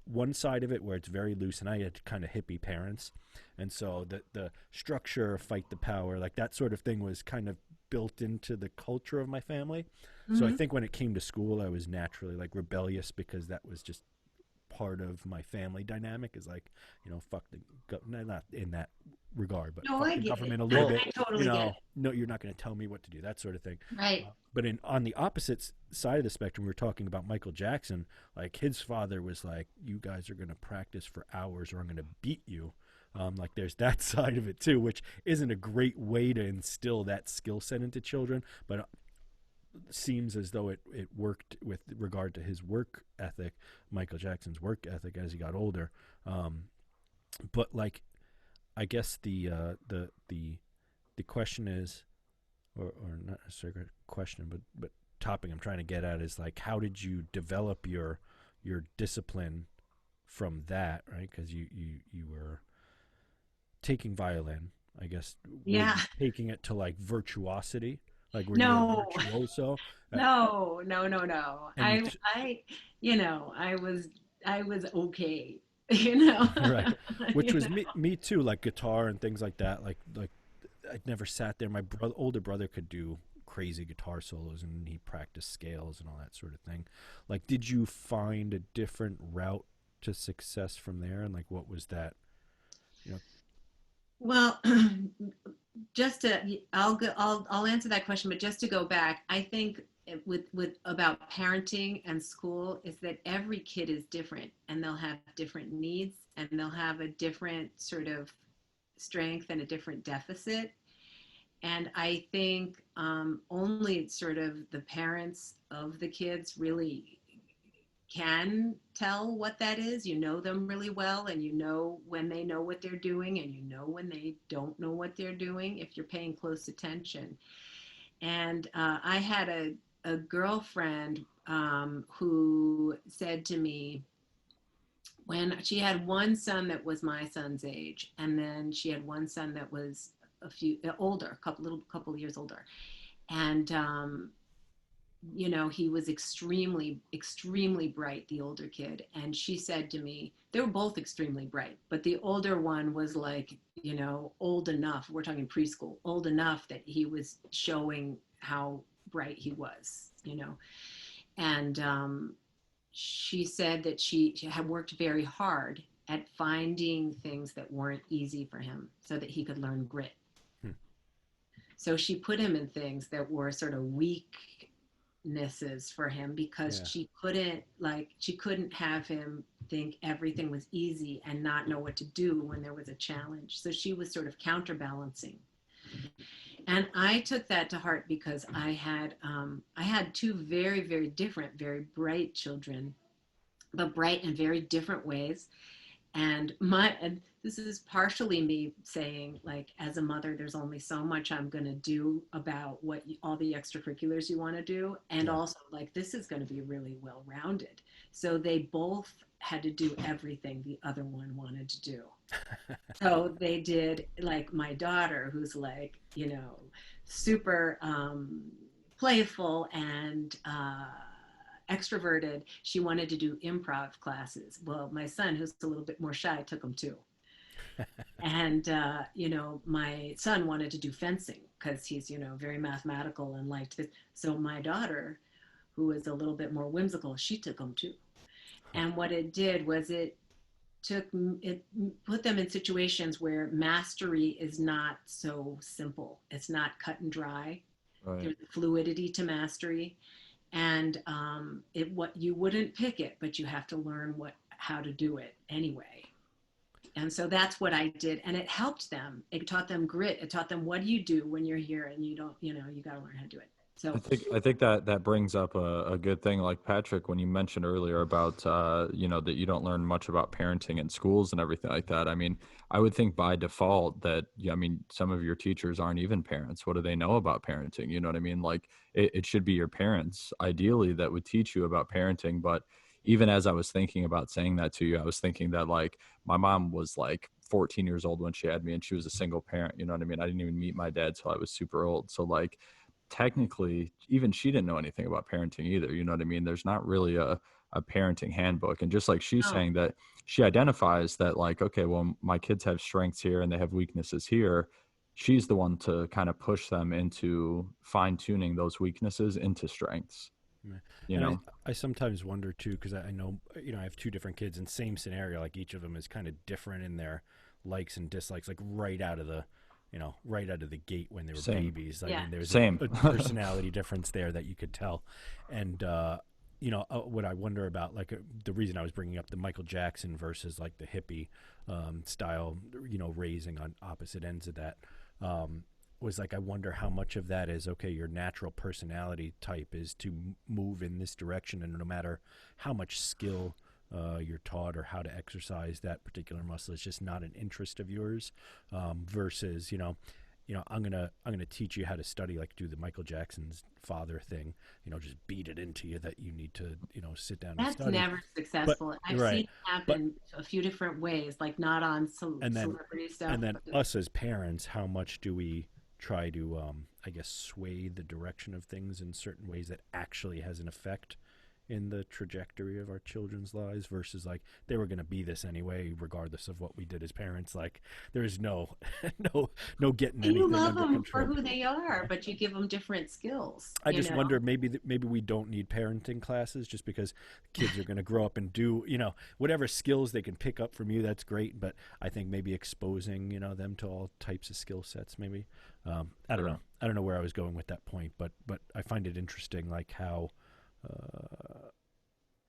one side of it where it's very loose, and I had kind of hippie parents, and so the structure, fight the power, like that sort of thing was kind of built into the culture of my family. So I
Hmm.
think when it came to school, I was naturally like rebellious because that was just part of my family dynamic. Is like, fuck the not in that regard, but
No,
fuck
I
the
get it.
government a little
Well,
bit.
I totally get it.
No, you're not going to tell me what to do, that sort of thing.
Right.
But on the opposite side of the spectrum, we were talking about Michael Jackson. Like his father was like, "You guys are going to practice for hours, or I'm going to beat you." Like there's that side of it too, which isn't a great way to instill that skill set into children, but seems as though it worked with regard to his work ethic, Michael Jackson's work ethic as he got older. Um, but like, I guess the question is, or not necessarily a question, but topic I'm trying to get at is like, how did you develop your discipline from that, right? Because you were taking violin, I guess. Were
Yeah.
you taking it to like virtuosity? Like, were you a
No.
virtuoso? Uh,
No, no, no, no.
and you,
I was okay. You know.
right, which
You
was
know.
me too, like guitar and things like that. Like I'd never sat there. My older brother could do crazy guitar solos, and he practiced scales and all that sort of thing. Like, did you find a different route to success from there? And like, what was that? You know,
Well, just to I'll answer that question, but just to go back, I think with about parenting and school is that every kid is different and they'll have different needs and they'll have a different sort of strength and a different deficit. And I think only sort of the parents of the kids really can tell what that is. You know them really well, and you know when they know what they're doing, and you know when they don't know what they're doing if you're paying close attention. And I had a girlfriend who said to me, when she had one son that was my son's age, and then she had one son that was a few older, a couple years older, and he was extremely bright, the older kid. And she said to me, they were both extremely bright, but the older one was like, old enough, we're talking preschool, old enough that he was showing how bright he was. And she said that she had worked very hard at finding things that weren't easy for him so that he could learn grit.
hmm,
So she put him in things that were sort of weaknesses for him because
yeah.
she couldn't have him think everything was easy and not know what to do when there was a challenge. So she was sort of counterbalancing. And I took that to heart because I had two very, very different, very bright children, but bright in very different ways. And this is partially me saying, like, as a mother, there's only so much I'm going to do about all the extracurriculars you want to do, and
Yeah.
also like this is going to be really well rounded. So they both had to do everything the other one wanted to do. So they did, like, my daughter, who's like, super playful and extroverted. She wanted to do improv classes. Well, my son, who's a little bit more shy, took them too. And my son wanted to do fencing because he's very mathematical and liked this. So my daughter, who is a little bit more whimsical, she took them too.
Huh.
And what it did was took it put them in situations where mastery is not so simple. It's not cut and dry.
right.
There's fluidity to mastery, and what you wouldn't pick it, but you have to learn how to do it anyway. And so that's what I did, and it helped them. It taught them grit. It taught them, what do you do when you're here and you don't, you got to learn how to do it.
I
So,
think that brings up a good thing, like Patrick, when you mentioned earlier about that you don't learn much about parenting in schools and everything like that. I mean, I would think by default that, yeah, I mean, some of your teachers aren't even parents. What do they know about parenting? You know what I mean? Like it should be your parents ideally that would teach you about parenting. But even as I was thinking about saying that to you, I was thinking that like my mom was like 14 years old when she had me, and she was a single parent. You know what I mean? I didn't even meet my dad till I was super old. So like technically even she didn't know anything about parenting either. You know what I mean? There's not really a parenting handbook. And just like she's
oh,
saying that she identifies that like, okay, well, my kids have strengths here and they have weaknesses here. She's the one to kind of push them into fine tuning those weaknesses into strengths,
Yeah.
you
And
know?
I sometimes wonder too, because I know, I have two different kids in same scenario. Like each of them is kind of different in their likes and dislikes, like right out of the gate when they were
Same,
babies. I
yeah.
mean, there's
same.
a personality difference there that you could tell. And, what I wonder about, like the reason I was bringing up the Michael Jackson versus like the hippie style, raising on opposite ends of that. Um, was like I wonder how much of that is okay. Your natural personality type is to move in this direction, and no matter how much skill you're taught or how to exercise that particular muscle, it's just not an interest of yours. Versus, I'm gonna teach you how to study, like do the Michael Jackson's father thing. Just beat it into you that you need to, sit down and
That's
study.
never
But
successful. I've
right,
seen it
but
happen a few different ways, like not on
and then
celebrity stuff.
and then
But
us as parents, how much do we try to I guess sway the direction of things in certain ways that actually has an effect in the trajectory of our children's lives versus like they were going to be this anyway regardless of what we did as parents. Like there's no no getting
you
anything
love
under
them for
control.
who they are,
Yeah.
but you give them different skills,
I just wonder maybe we don't need parenting classes just because kids are going to grow up and do whatever skills they can pick up from you. That's great, but I think maybe exposing them to all types of skill sets. Maybe I don't know.
Sure.
I don't know where I was going with that point, but I find it interesting, like uh,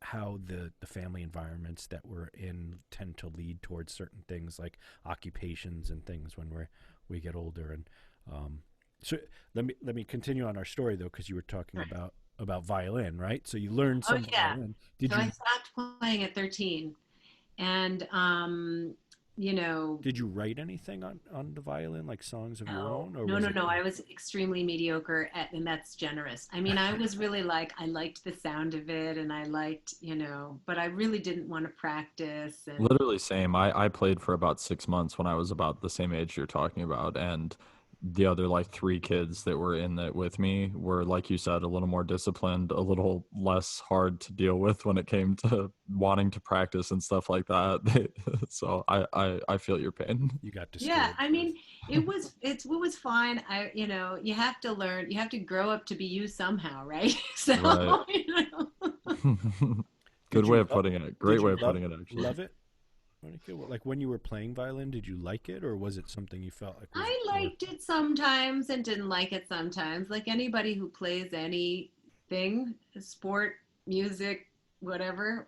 how the family environments that we're in tend to lead towards certain things like occupations and things when we get older. And um, so let me continue on our story though, because you were talking
Right.
about violin, right? So you learned
Oh
some
yeah.
violin. Did
So I
you
stopped playing at 13, and you know,
did you write anything on the violin, like songs of your
no,
own, or
no,
was
no,
it
no. I was extremely mediocre at, and that's generous. I mean, I was really like, I liked the sound of it, and I liked, but I really didn't want to practice. And
Literally same. I played for about 6 months when I was about the same age you're talking about, and the other like three kids that were in it with me were, like you said, a little more disciplined, a little less hard to deal with when it came to wanting to practice and stuff like that. So I feel your pain.
you got
yeah,
discouraged
I
with?
mean, it was fine. You have to learn, you have to grow up to be you somehow, right? So,
Right. Good
Did
way
you
of putting it.
did
Great
you
way of putting it, actually.
love it, Monica? Like when you were playing violin, did you like it, or was it something you felt like was
I
more?
liked it sometimes and didn't like it sometimes. Like anybody who plays anything, sport, music, whatever,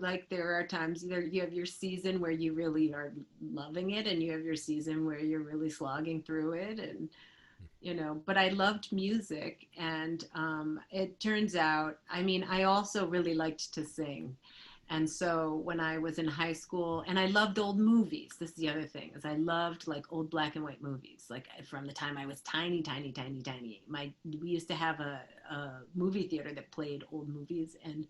like there are times you have your season where you really are loving it, and you have your season where you're really slogging through it. And, but I loved music. And it turns out, I mean, I also really liked to sing. And so when I was in high school, and I loved old movies. This is the other thing, is I loved like old black and white movies. Like from the time I was tiny, tiny, tiny, tiny. We used to have a movie theater that played old movies, and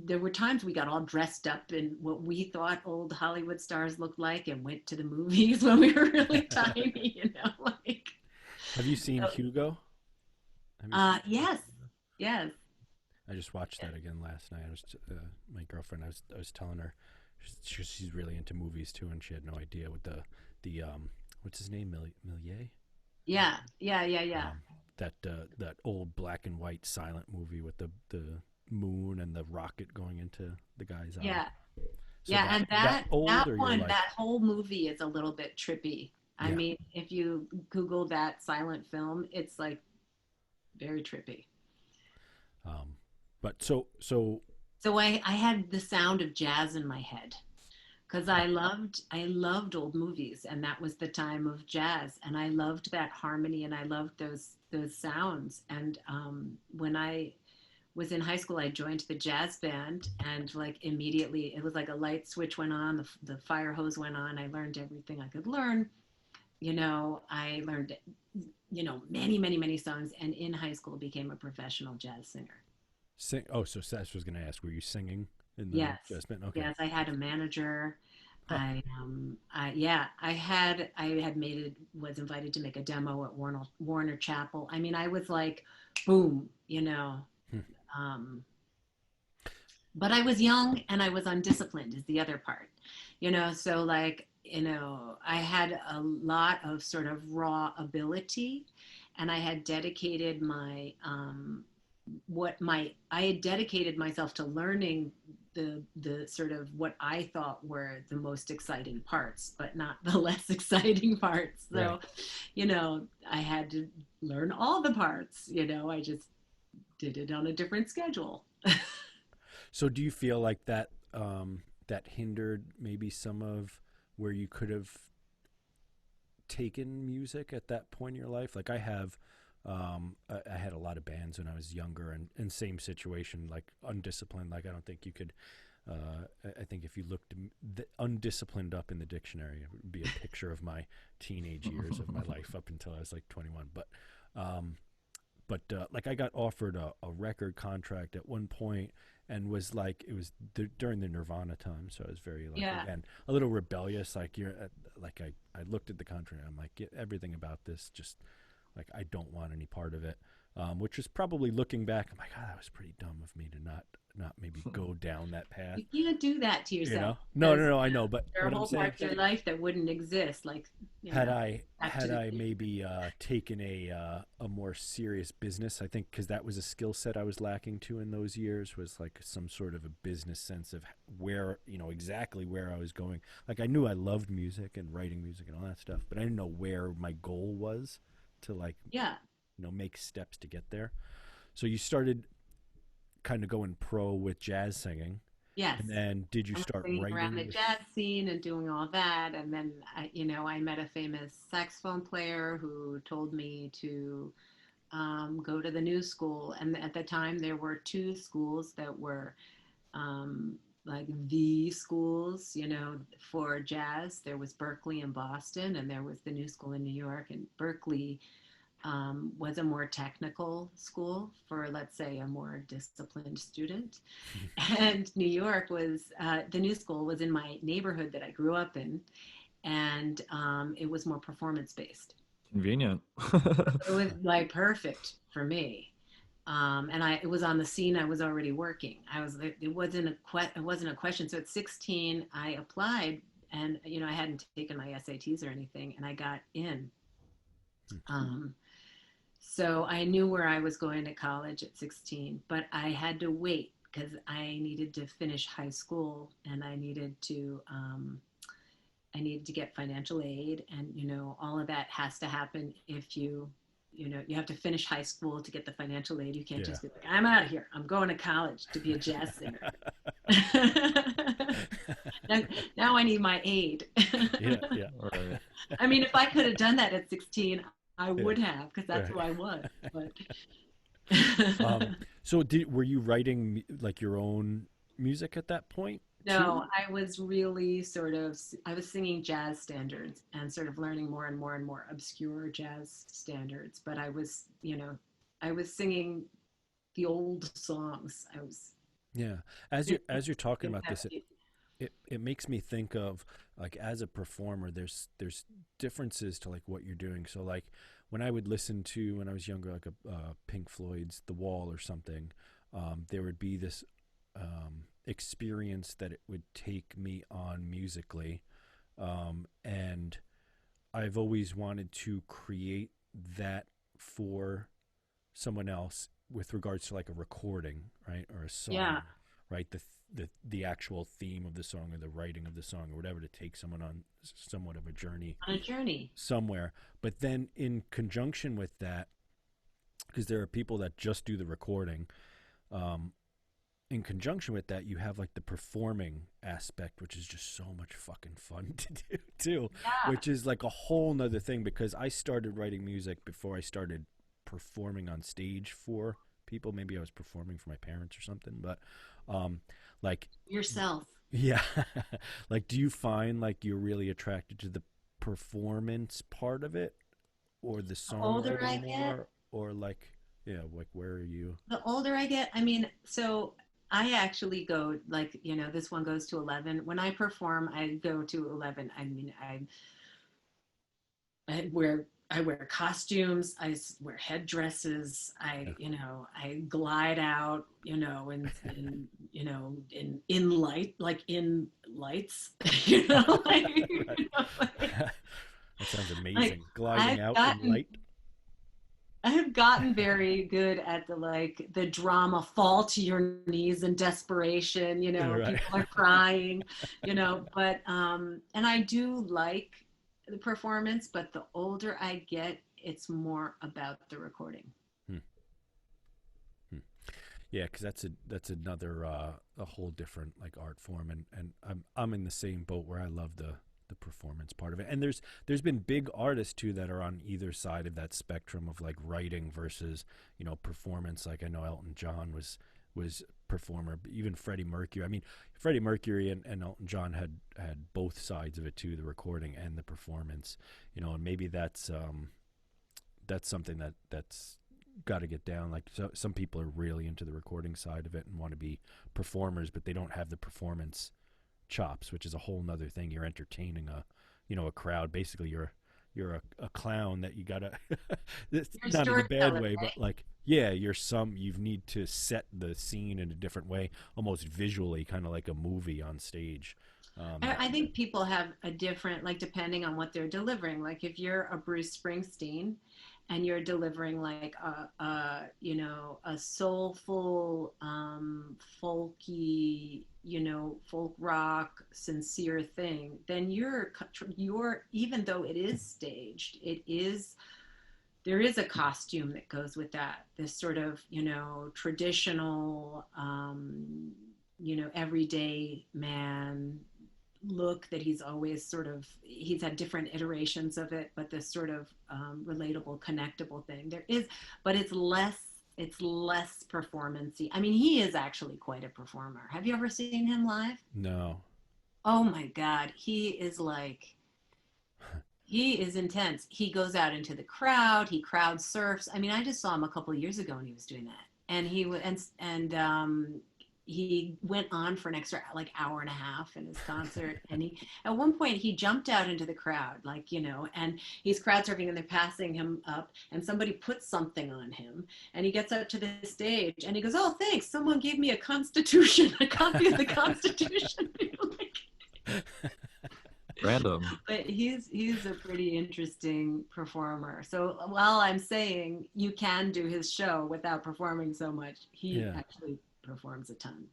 there were times we got all dressed up in what we thought old Hollywood stars looked like and went to the movies when we were really tiny, like.
Have you seen
So,
Hugo? Have you seen
yes, yes,
I just watched that again last night. I was my girlfriend. I was telling her she's really into movies too, and she had no idea what the what's his name, Millier.
yeah, yeah, yeah, yeah.
That old black and white silent movie with the moon and the rocket going into the guy's eye.
Yeah,
So
yeah, and
that
that
old,
that
or you're
one,
like,
that whole movie is a little bit trippy. I
yeah.
mean, if you Google that silent film, it's like very trippy.
But so
So I had the sound of jazz in my head because I loved old movies, and that was the time of jazz, and I loved that harmony, and I loved those sounds. And when I was in high school, I joined the jazz band, and like immediately it was like a light switch went on, the fire hose went on. I learned everything I could learn. I learned many, many, many songs, and in high school became a professional jazz singer.
Sing. Oh, so Sash was going to ask, were you singing in the
Yes,
jazz band? Okay.
yes, I had a manager.
Huh.
I had was invited to make a demo at Warner Chapel. I mean, I was like, boom,
Hmm.
um, but I was young and I was undisciplined is the other part, so like, I had a lot of sort of raw ability, and I had dedicated I had dedicated myself to learning the sort of what I thought were the most exciting parts, but not the less exciting parts.
Right.
So, I had to learn all the parts, I just did it on a different schedule.
So do you feel like that hindered maybe some of where you could have taken music at that point in your life? Like I have, I had a lot of bands when I was younger, and same situation, like undisciplined. Like I don't think you could. I think if you looked undisciplined up in the dictionary, it would be a picture of my teenage years of my life up until I was like 21. Um, but like I got offered a record contract at one point, and was like, it was during the Nirvana time, so I was very like,
Yeah.
again, a little rebellious. Like like I looked at the contract, and I'm like, everything about this just, like, I don't want any part of it. Which is probably, looking back, I'm like, oh, that was pretty dumb of me to not maybe go down that path.
You can't do that to
You
yourself
know? No, no,
because
no. I know, but
there are
what I'm
whole
saying,
parts of your life that wouldn't exist, like,
had I
back to
had
the
I maybe taken a more serious business, I think, because that was a skill set I was lacking to in those years, was like some sort of a business sense of where, exactly where I was going. Like I knew I loved music and writing music and all that stuff, but I didn't know where my goal was to, like,
yeah.
make steps to get there. So you started kind of going pro with jazz singing,
Yes.
and then did you
I was
start
singing around
writing
the
with?
jazz scene and doing all that. And then, I met a famous saxophone player who told me to go to the new school. And at the time, there were two schools that were like the schools, for jazz. There was Berkeley in Boston, and there was the new school in New York. And Berkeley was a more technical school for, let's say, a more disciplined student. And New York was, the new school was in my neighborhood that I grew up in, and it was more performance based.
Convenient.
It was like perfect for me. And it was on the scene I was already working. It wasn't a question. So at 16, I applied, and I hadn't taken my SATs or anything, and I got in. Um, So I knew where I was going to college at 16, but I had to wait because I needed to finish high school, and I needed to get financial aid, and all of that has to happen if you have to finish high school to get the financial aid. You can't
Yeah.
just be like, I'm out of here. I'm going to college to be a jazz singer. now, now I need my aid.
Yeah, yeah,
Right.
I mean, if I could have done that at 16, I
yeah.
would have, because that's
Right.
who I was. But
So were you writing like your own music at that point
no,
too?
I was really I was singing jazz standards and sort of learning more and more and more obscure jazz standards. But I was singing the old songs. I was
Yeah. As you're talking
in
about this,
that-
it makes me think of, like, as a performer, there's differences to, like, what you're doing. So like when I would listen to, when I was younger, like a Pink Floyd's The Wall or something, there would be this experience that it would take me on musically, and I've always wanted to create that for someone else with regards to, like, a recording, right, or a
yeah,
song, right? The actual theme of the song, or the writing of the song, or whatever, to take someone on somewhat of a journey
on a journey.
somewhere. But then in conjunction with that, because there are people that just do the recording, um, in conjunction with that, you have like the performing aspect, which is just so much fucking fun to do too,
Yeah.
which is like a whole nother thing because I started writing music before I started performing on stage for people. Maybe I was performing for my parents or something, but um, like,
Yourself.
yeah, like, do you find like you're really attracted to the performance part of it or the
The older
songwriting
I get,
more, or like, yeah, like where are you?
the older I get, I mean, so I actually go like, this one goes to 11. When I perform, I go to 11. I mean, I wear costumes, wear headdresses,
Yeah.
I glide out, in light, like in lights, like,
Right. That sounds
like
amazing. Gliding
I've
out in
gotten
light.
I have gotten very good at the drama, fall to your knees in desperation,
Right.
people are crying, but and I do like the performance, but the older I get, it's more about the recording.
Hmm. Hmm. Yeah, because that's another a whole different like art form, and I'm in the same boat where I love the performance part of it. And there's been big artists too that are on either side of that spectrum of like writing versus performance. Like I know Elton John was performer, but even Freddie Mercury. I mean, Freddie Mercury and Elton John had both sides of it too, the recording and the performance. And maybe that's something that's got to get down. Like some people are really into the recording side of it and want to be performers, but they don't have the performance chops, which is a whole nother thing. You're entertaining a crowd. Basically, you're a clown that you gotta. It's
You're a
not in a bad
storyteller,
way,
right?
but like yeah, you need to set the scene in a different way, almost visually, kind of like a movie on stage.
I think people have a different, like, depending on what they're delivering. Like, if you're a Bruce Springsteen and you're delivering like a soulful, folky, folk rock, sincere thing, then you're even though it is staged, there is a costume that goes with that. This sort of, traditional, everyday man look that he's had different iterations of it, but this sort of relatable, connectable thing there is, but it's less performancy. I mean, he is actually quite a performer. Have you ever seen him live?
no.
Oh my God, he is intense. He goes out into the crowd. He crowd surfs. I mean, I just saw him a couple of years ago, and he was doing that. And he went on for an extra like hour and a half in his concert. And he at one point he jumped out into the crowd, like, and he's crowd surfing, and they're passing him up, and somebody puts something on him, and he gets up to the stage, and he goes, "Oh, thanks. Someone gave me a Constitution, a copy of the Constitution."
Random.
But he's a pretty interesting performer. So while I'm saying you can do his show without performing so much, he
Yeah.
actually performs a ton.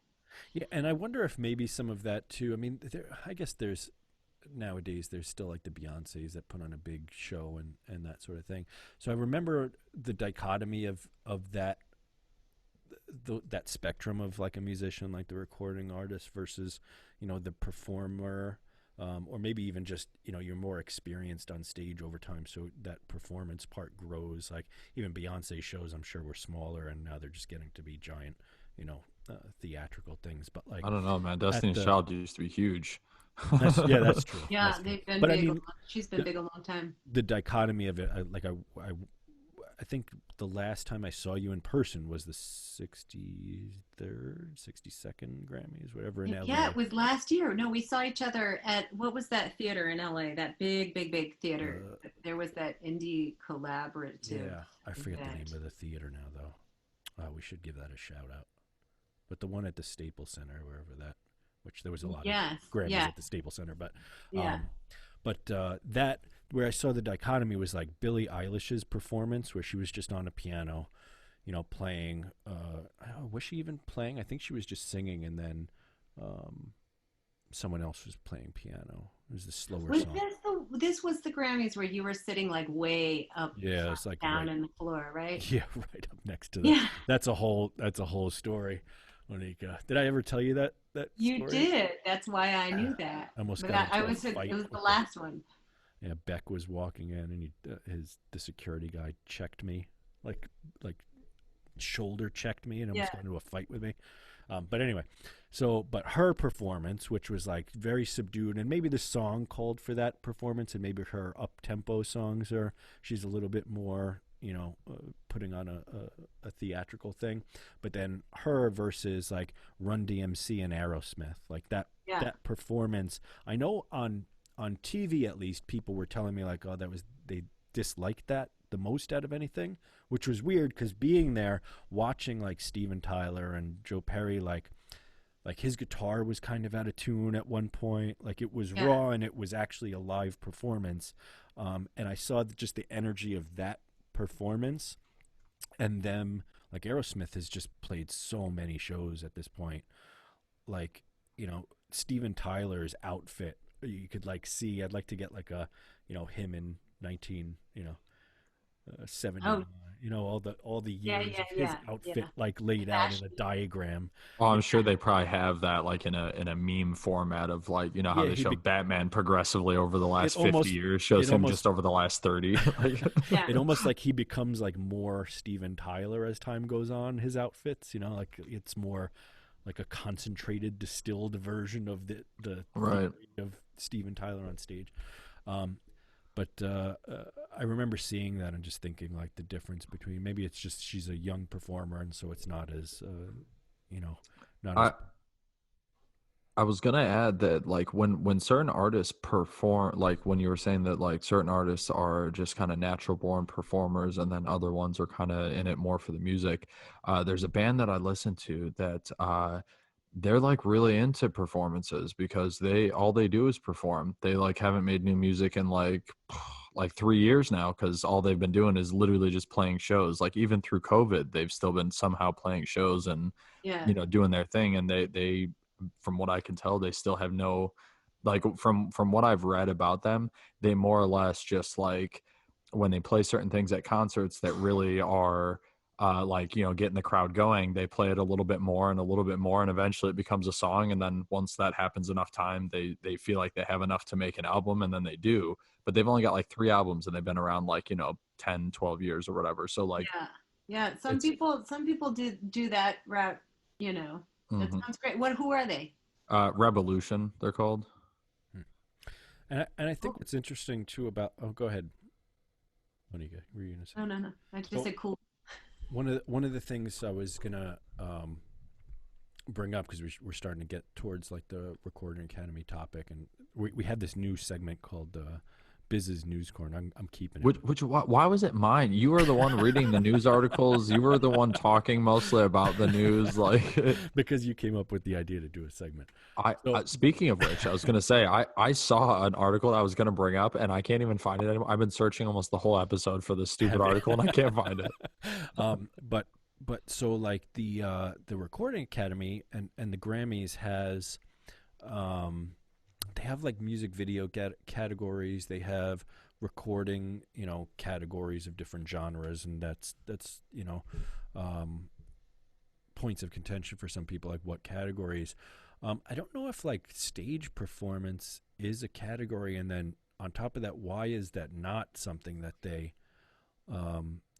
Yeah, and I wonder if maybe some of that too. I mean, I guess there's nowadays there's still like the Beyoncés that put on a big show and that sort of thing. So I remember the dichotomy of that spectrum of like a musician, like the recording artist versus the performer. Or maybe even just you're more experienced on stage over time, so that performance part grows. Like even Beyonce shows, I'm sure, were smaller, and now they're just getting to be giant, you know, theatrical things. But like
I don't know, man.
at
Destiny's
the
Child used to be huge.
that's true.
Yeah,
That's true.
they've been
But I
big.
mean,
She's been
the,
big a long time.
the dichotomy of it, I think the last time I saw you in person was the 63rd, 62nd Grammys, whatever in
Yeah,
LA.
it was last year. No, we saw each other at, what was that theater in LA? That big, big, big theater.
Uh,
There was that indie collaborative
yeah, I forget the name
event.
of the theater now, though. We should give that a shout out. But the one at the Staples Center, wherever that, which there was a lot of
Yes,
Grammys
yeah,
at the Staples Center,
yeah.
um, that where I saw the dichotomy was like Billie Eilish's performance, where she was just on a piano, playing. Was she even playing? I think she was just singing, and then um, someone else was playing piano. It was the slower
Was
song.
this was the Grammys where you were sitting like way up
Yeah,
front,
it's like
down
right.
in the floor, right?
Yeah, right up next to the.
Yeah.
That's a whole story. Monika. Did I ever tell you that
You
story?
did. That's why I
I
knew that.
almost
But
got
I
into a
was it
fight
was the
with the
last one.
yeah. Beck was walking in, and the security guy checked me, like like shoulder checked me, and
Yeah.
almost got into a fight with me. But anyway, but her performance, which was like very subdued, and maybe the song called for that performance, and maybe her up tempo songs are she's a little bit more, putting on a theatrical thing. But then her versus like Run DMC and Aerosmith, like
Yeah.
that performance, I know on TV at least, people were telling me like, oh, that was they disliked that the most out of anything, which was weird because being there, watching like Steven Tyler and Joe Perry, like his guitar was kind of out of tune at one point. Like it was
Yeah.
raw and it was actually a live performance. And I saw just the energy of that performance and them. Like Aerosmith has just played so many shows at this point. Like, Steven Tyler's outfit, you could like see. I'd like to get like him in 19, 79.
Oh,
All the
yeah,
years
yeah,
of his
yeah,
outfit
yeah.
like laid out in
Fashion.
a diagram.
Oh,
Yeah,
I'm sure they probably have that like in a meme format of like, how
yeah.
they show Batman progressively over the
It
last 50
almost
years,
it
shows him
almost
just over the last 30. Like,
Yeah.
it almost like he becomes like more Steven Tyler as time goes on. His outfits, like it's more like a concentrated, distilled version of the
right.
theory of Steven Tyler on stage. Um, but I remember seeing that and just thinking like the difference between maybe it's just she's a young performer and so it's not as you know not as
I I was gonna add that like when certain artists perform, like when you were saying that like certain artists are just kind of natural born performers and then other ones are kind of in it more for the music. There's a band that I listen to that they're like really into performances because they all they do is perform. They like haven't made new music in like 3 years now because all they've been doing is literally just playing shows. Like even through COVID, they've still been somehow playing shows and
Yeah.
doing their thing. And they from what I can tell, they still have no like from what I've read about them, they more or less just like when they play certain things at concerts that really are like getting the crowd going, they play it a little bit more and a little bit more and eventually it becomes a song, and then once that happens enough time, they feel like they have enough to make an album, and then they do. But they've only got like 3 albums and they've been around like 10, 12 years or whatever, so like
Yeah. Yeah. Some
it's
people do that route, you know. That
mhm.
sounds great. Who are they?
Revolution they're called.
hmm. And I
Cool.
think what's interesting too about go ahead, Monica, what were you gonna say?
No, no, no. I just
Well,
said cool.
one of the things I was gonna bring up because we're starting to get towards like the Recording Academy topic, and we had this new segment called Biz's News Corner. I'm keeping it.
Why was it mine? You were the one reading the news articles. You were the one talking mostly about the news. Like,
Because you came up with the idea to do a segment. So
speaking of which, I was gonna say I saw an article I was gonna bring up, and I can't even find it anymore. I've been searching almost the whole episode for this stupid
have it.
article, and I can't find it.
But so like the Recording Academy and the Grammys has they have like music video categories. They have recording categories of different genres, and that's points of contention for some people, like what categories. I don't know if like stage performance is a category, and then on top of that, why is that not something that they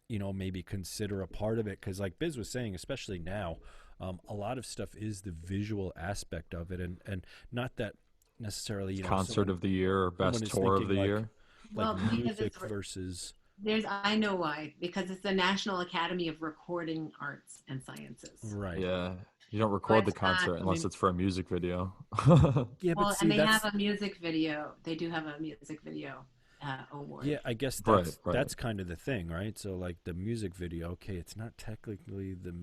maybe consider a part of it? Because like Biz was saying, especially now, a lot of stuff is the visual aspect of it, and not that necessarily
Concert
someone
of the year or
someone
best
is
tour of
thinking
the year.
like
Well, because
music versus
I know why. Because it's the National Academy of Recording Arts and Sciences.
right.
Yeah, you don't
So
record the
it's not.
concert
I
unless
mean,
it's for a music video.
yeah, but
Well, and
see,
they have
that's
a music video. They do have a music video award.
yeah, I guess
Right,
that's
right.
that's kind of the thing, right? So like the music video, okay, it's not technically the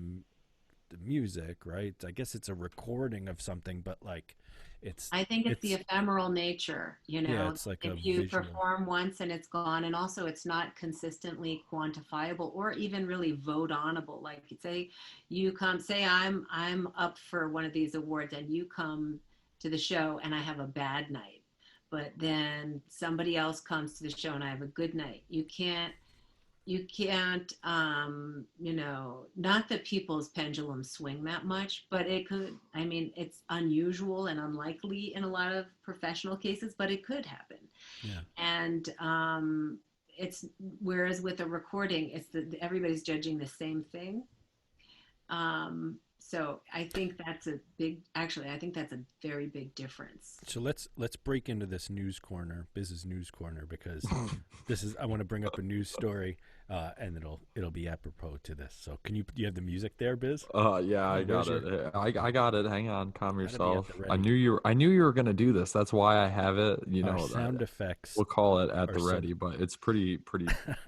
music, right? I guess it's a recording of something, but like it's
I think it's the
it's
ephemeral nature,
yeah, it's like a
if you
visual.
perform once and it's gone, and also it's not consistently quantifiable or even really vote onable. Like say you come, say I'm up for one of these awards and you come to the show and I have a bad night, but then somebody else comes to the show and I have a good night. you can't, not that people's pendulums swing that much, but it could. I mean, it's unusual and unlikely in a lot of professional cases, but it could happen.
Yeah.
And it's whereas with a recording, it's everybody's judging the same thing. So I think that's a big. Actually, I think that's a very big difference.
So let's break into this news corner, business news corner, because this is I want to bring up a news story, and it'll be apropos to this. So do you have the music there, Biz?
Yeah, I got
Where's
it. I got it. Hang on, calm
Gotta be at
yourself.
the
I
ready.
knew you were gonna do this. That's why I have it. You
Our
know,
sound effects
we'll call it at
are
the
so.
ready, but it's pretty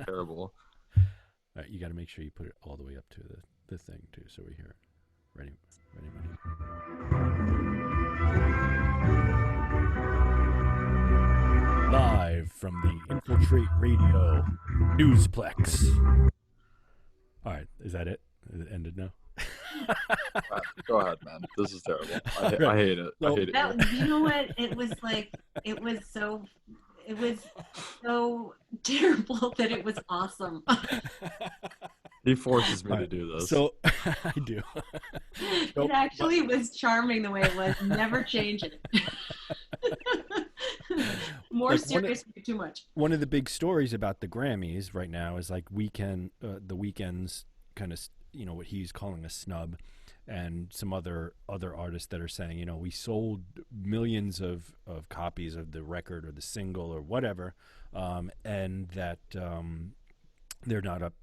terrible.
All right, you got to make sure you put it all the way up to the thing too, so we hear it. Ready, ready. Live from the Infiltrate Radio Newsplex. All right, is that it? Is it ended now?
Go ahead, man. This is terrible.
Right.
I hate it. I hate it.
You know what? It was so terrible that it was awesome.
He forces me to do this.
So I do.
It actually was charming the way it was. Never change it. More
Like
serious, too much.
One of the big stories about the Grammys right now is like the Weeknd's kind of, what he's calling a snub, and some other artists that are saying, we sold millions of copies of the record or the single or whatever, and that they're not up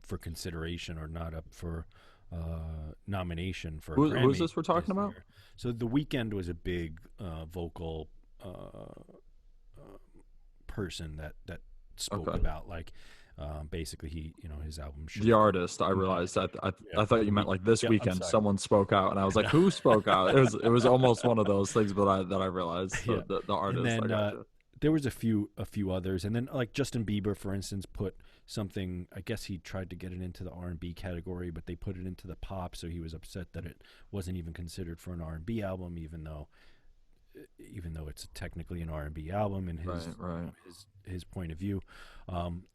for consideration or not up for nomination for a Grammy.
Who's this we're talking about?
Year. So the Weeknd was a big vocal person that spoke about like basically he his album
the artist. I realized I thought you meant like this weekend someone spoke out, and I was like, who spoke out? It was almost one of those things, but I realized the artist.
And then there was a few others, and then like Justin Bieber, for instance, put something. I guess he tried to get it into the R&B category, but they put it into the pop, so he was upset that it wasn't even considered for an R&B album, even though it's technically an R&B album in his point of view,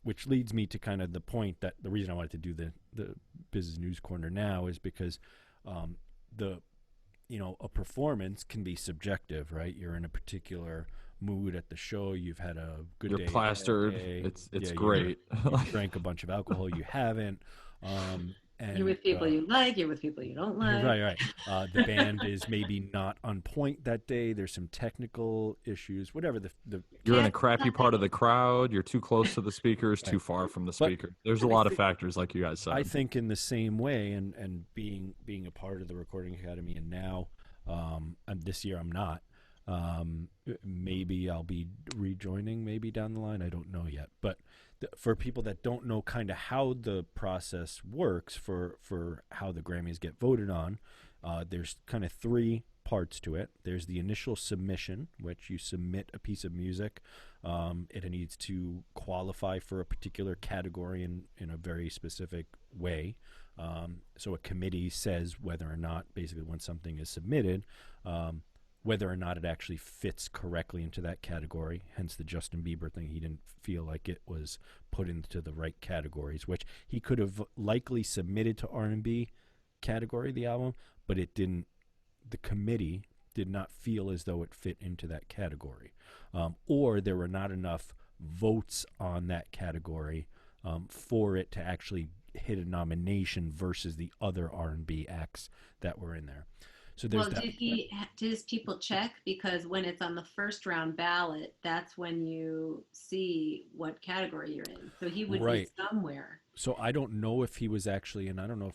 which leads me to kind of the point that the reason I wanted to do the business news corner now is because a performance can be subjective, right? You're in a particular mood at the show, you've had a good day,
you're plastered, it's great,
you drank a bunch of alcohol, you haven't, and
you're with people you like, you're with people you don't like.
Right. The band is maybe not on point that day. There's some technical issues, whatever.
You're in a crappy part of the crowd. You're too close to the speakers, too far from the speaker. There's a lot of factors, like you guys said.
I think in the same way, and being a part of the Recording Academy, and now this year I'm not. Maybe I'll be rejoining maybe down the line. I don't know yet. But for people that don't know kind of how the process works for how the Grammys get voted on, there's kind of three parts to it. There's the initial submission, which you submit a piece of music. It needs to qualify for a particular category in a very specific way. So a committee says whether or not, basically when something is submitted, whether or not it actually fits correctly into that category. Hence the Justin Bieber thing. He didn't feel like it was put into the right categories, which he could have likely submitted to R&B category, the album, but it didn't. The committee did not feel as though it fit into that category, or there were not enough votes on that category for it to actually hit a nomination versus the other R&B acts that were in there. So
did his people check? Because when it's on the first round ballot, that's when you see what category you're in. So he would be somewhere.
So I don't know if he was actually, and I don't know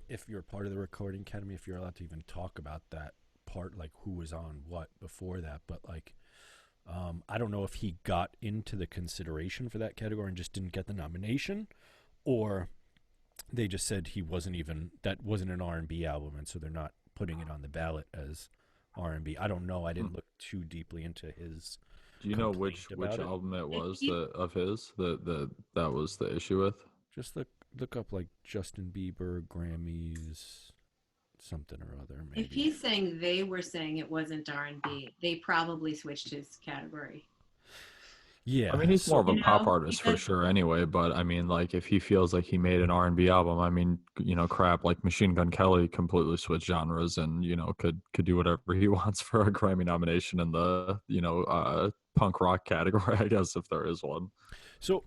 if you're part of the Recording Academy, if you're allowed to even talk about that part, like who was on what before that. But like, I don't know if he got into the consideration for that category and just didn't get the nomination, or they just said that wasn't an R&B album, and so they're not putting it on the ballot as R&B. I don't know. I didn't look too deeply into his.
Do you know which album it was that was the issue with?
Just look up like Justin Bieber Grammys something or other. Maybe.
If he's saying they were saying it wasn't R&B, they probably switched his category.
I
Yeah.
mean, he's more
So
of a pop artist for
because
sure anyway, but I mean, like, if he feels like he made an R&B album, I mean, crap, like Machine Gun Kelly completely switched genres and, could do whatever he wants for a Grammy nomination in the, punk rock category, I guess, if there is one.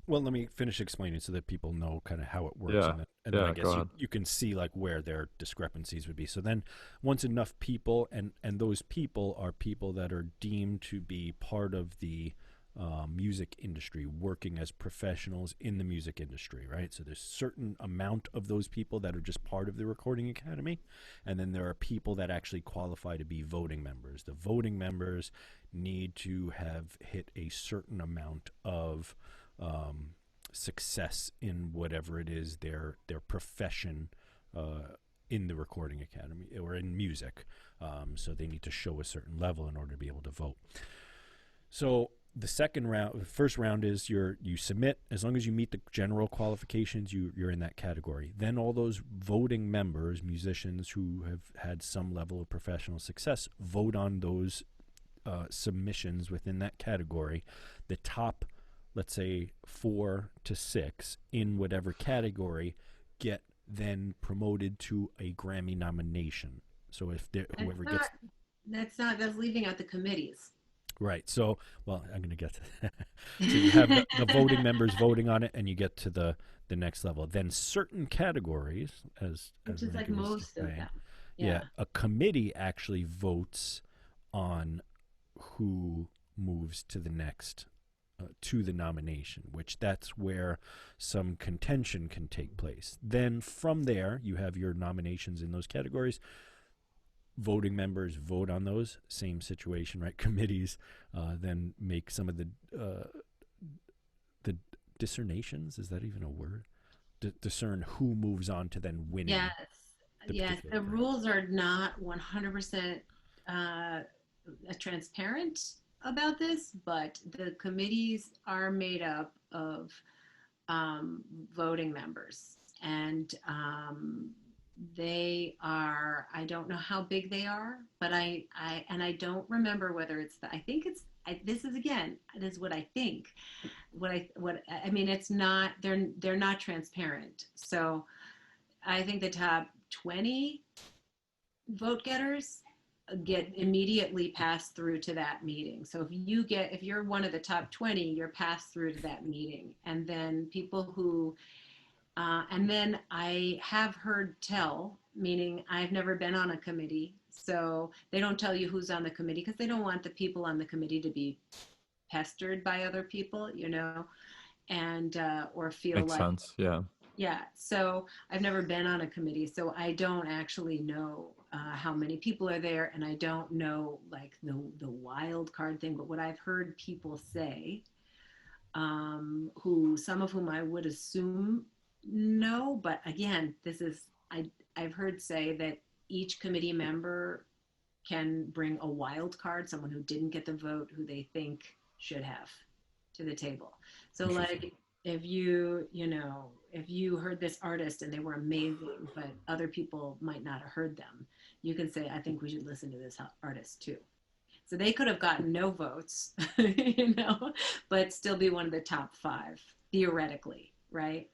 well, let me finish explaining so that people know kind of how it works,
Yeah.
and then I
Yeah, go
guess
ahead.
you can see like where their discrepancies would be. So then, once enough people, and those people are people that are deemed to be part of the music industry, working as professionals in the music industry, right? So there's certain amount of those people that are just part of the Recording Academy, and then there are people that actually qualify to be voting members. The voting members need to have hit a certain amount of um, success in whatever it is their profession in the Recording Academy or in music. So they need to show a certain level in order to be able to vote. So the first round is you submit. As long as you meet the general qualifications, you're in that category. Then all those voting members, musicians who have had some level of professional success, vote on those submissions within that category. The top, let's say 4 to 6 in whatever category, get then promoted to a Grammy nomination. So if
that's
whoever
not
gets
that's leaving out the committees.
right, so well, I'm going to get to that. So you have the voting members voting on it, and you get to the next level. Then certain categories, as
Which is like
Monika was
most of
saying,
them.
yeah,
Yeah.
a committee actually votes on who moves to the next to the nomination, which that's where some contention can take place. Then from there, you have your nominations in those categories. Voting members vote on those. Same situation, right? Committees then make some of the discernations. Is that even a word? Discern who moves on to then
Yes.
winning the
Yes.
particular
The
Grammy.
rules are not 100% transparent about this, but the committees are made up of voting members. And they are, I don't know how big they are, but I don't remember whether it's I think this is again, this is what I think. I mean, it's not, they're not transparent. So I think the top 20 vote getters get immediately passed through to that meeting. So if you're one of the top 20, you're passed through to that meeting. And then people who and then I have heard tell, meaning I've never been on a committee, so they don't tell you who's on the committee because they don't want the people on the committee to be pestered by other people, and or feel
Makes
like,
sense. Yeah.
yeah. So I've never been on a committee, so I don't actually know how many people are there, and I don't know like the wild card thing. But what I've heard people say, who some of whom I would assume no, but again, I've heard say that each committee member can bring a wild card, someone who didn't get the vote, who they think should have, to the table. So
Interesting.
like if you heard this artist and they were amazing, but other people might not have heard them, you can say, I think we should listen to this artist too. So they could have gotten no votes, but still be one of the top five, theoretically, right?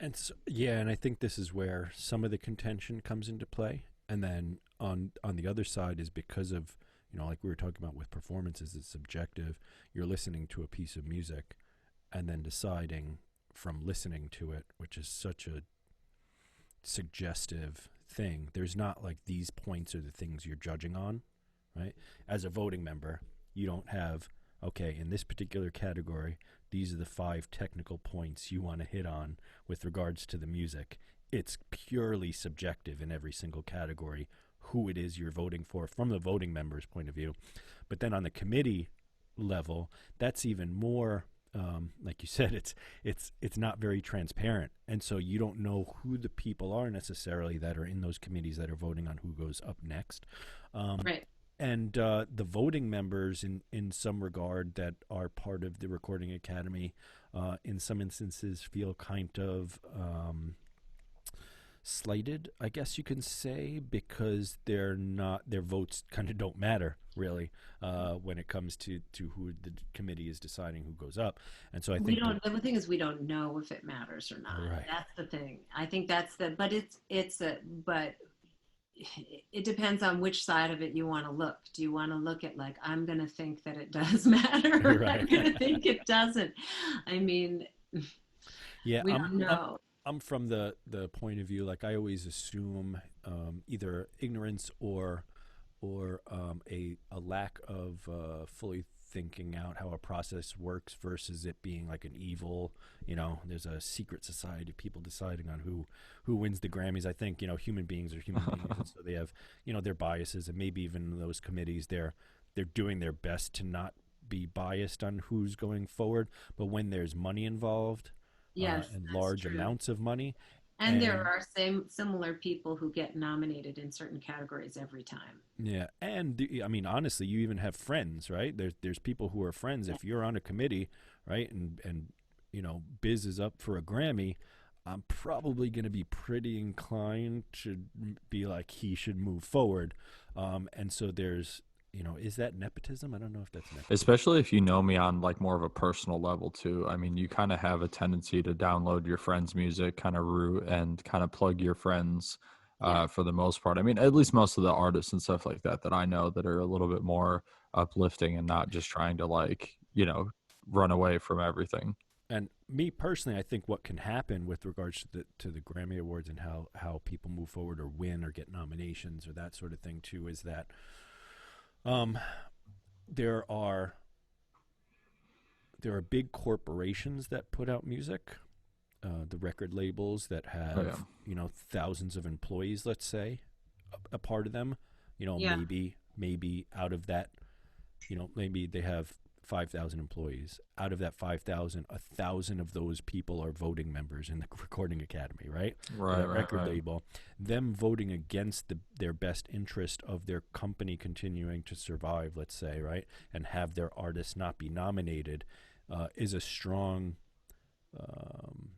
And so, yeah, and I think this is where some of the contention comes into play. And then on the other side is because of, like we were talking about with performances, it's subjective. You're listening to a piece of music and then deciding from listening to it, which is such a suggestive thing. There's not like these points are the things you're judging on, right? As a voting member, you don't have, okay, in this particular category, these are the 5 technical points you want to hit on with regards to the music. It's purely subjective in every single category who it is you're voting for from the voting member's point of view. But then on the committee level, that's even more like you said, it's not very transparent, and so you don't know who the people are necessarily that are in those committees that are voting on who goes up next. Um,
Right.
and the voting members, in some regard, that are part of the Recording Academy, in some instances, feel kind of slighted, I guess you can say, because they're not their votes kind of don't matter really when it comes to who the committee is deciding who goes up. And so I
We
think that
don't, the thing is, we don't know if it matters or not.
right,
That's the thing. I think that's the, but it's a, but it depends on which side of it you want to look. Do you want to look at like, I'm going to think that it does matter, or I'm
right,
going to think it doesn't? I mean,
yeah,
we don't know.
I'm from the point of view like I always assume either ignorance or a lack of fully thinking out how a process works versus it being like an evil, there's a secret society of people deciding on who wins the Grammys. I think, human beings are human beings, and so they have, their biases, and maybe even those committees, they're doing their best to not be biased on who's going forward. But when there's money involved,
Yes,
and
that's
large
true.
amounts of money,
And there
and
are similar people who get nominated in certain categories every time.
yeah, and I mean, honestly, you even have friends, right? There's people who are friends.
Yeah.
If you're on a committee, right, and Biz is up for a Grammy, I'm probably going to be pretty inclined to be like he should move forward. And so there's, is that nepotism? I don't know if that's nepotism.
Especially if you know me on like more of a personal level too. I mean, you kind of have a tendency to download your friends' music, kind of root and kind of plug your friends
Yes.
for the most part. I mean, at least most of the artists and stuff like that that I know that are a little bit more uplifting and not just trying to like, run away from everything.
And me personally, I think what can happen with regards to the Grammy Awards and how people move forward or win or get nominations or that sort of thing too is that um, there are there are big corporations that put out music, the record labels that
Oh yeah.
have thousands of employees, let's say, a part of them.
Yeah.
Maybe out of that, maybe they have 5,000 employees. Out of that 5,000, 1,000 of those people are voting members in the Recording Academy, right? For
Right,
that
right,
record
right.
label, them voting against their best interest of their company continuing to survive, let's say, right, and have their artists not be nominated, is a um,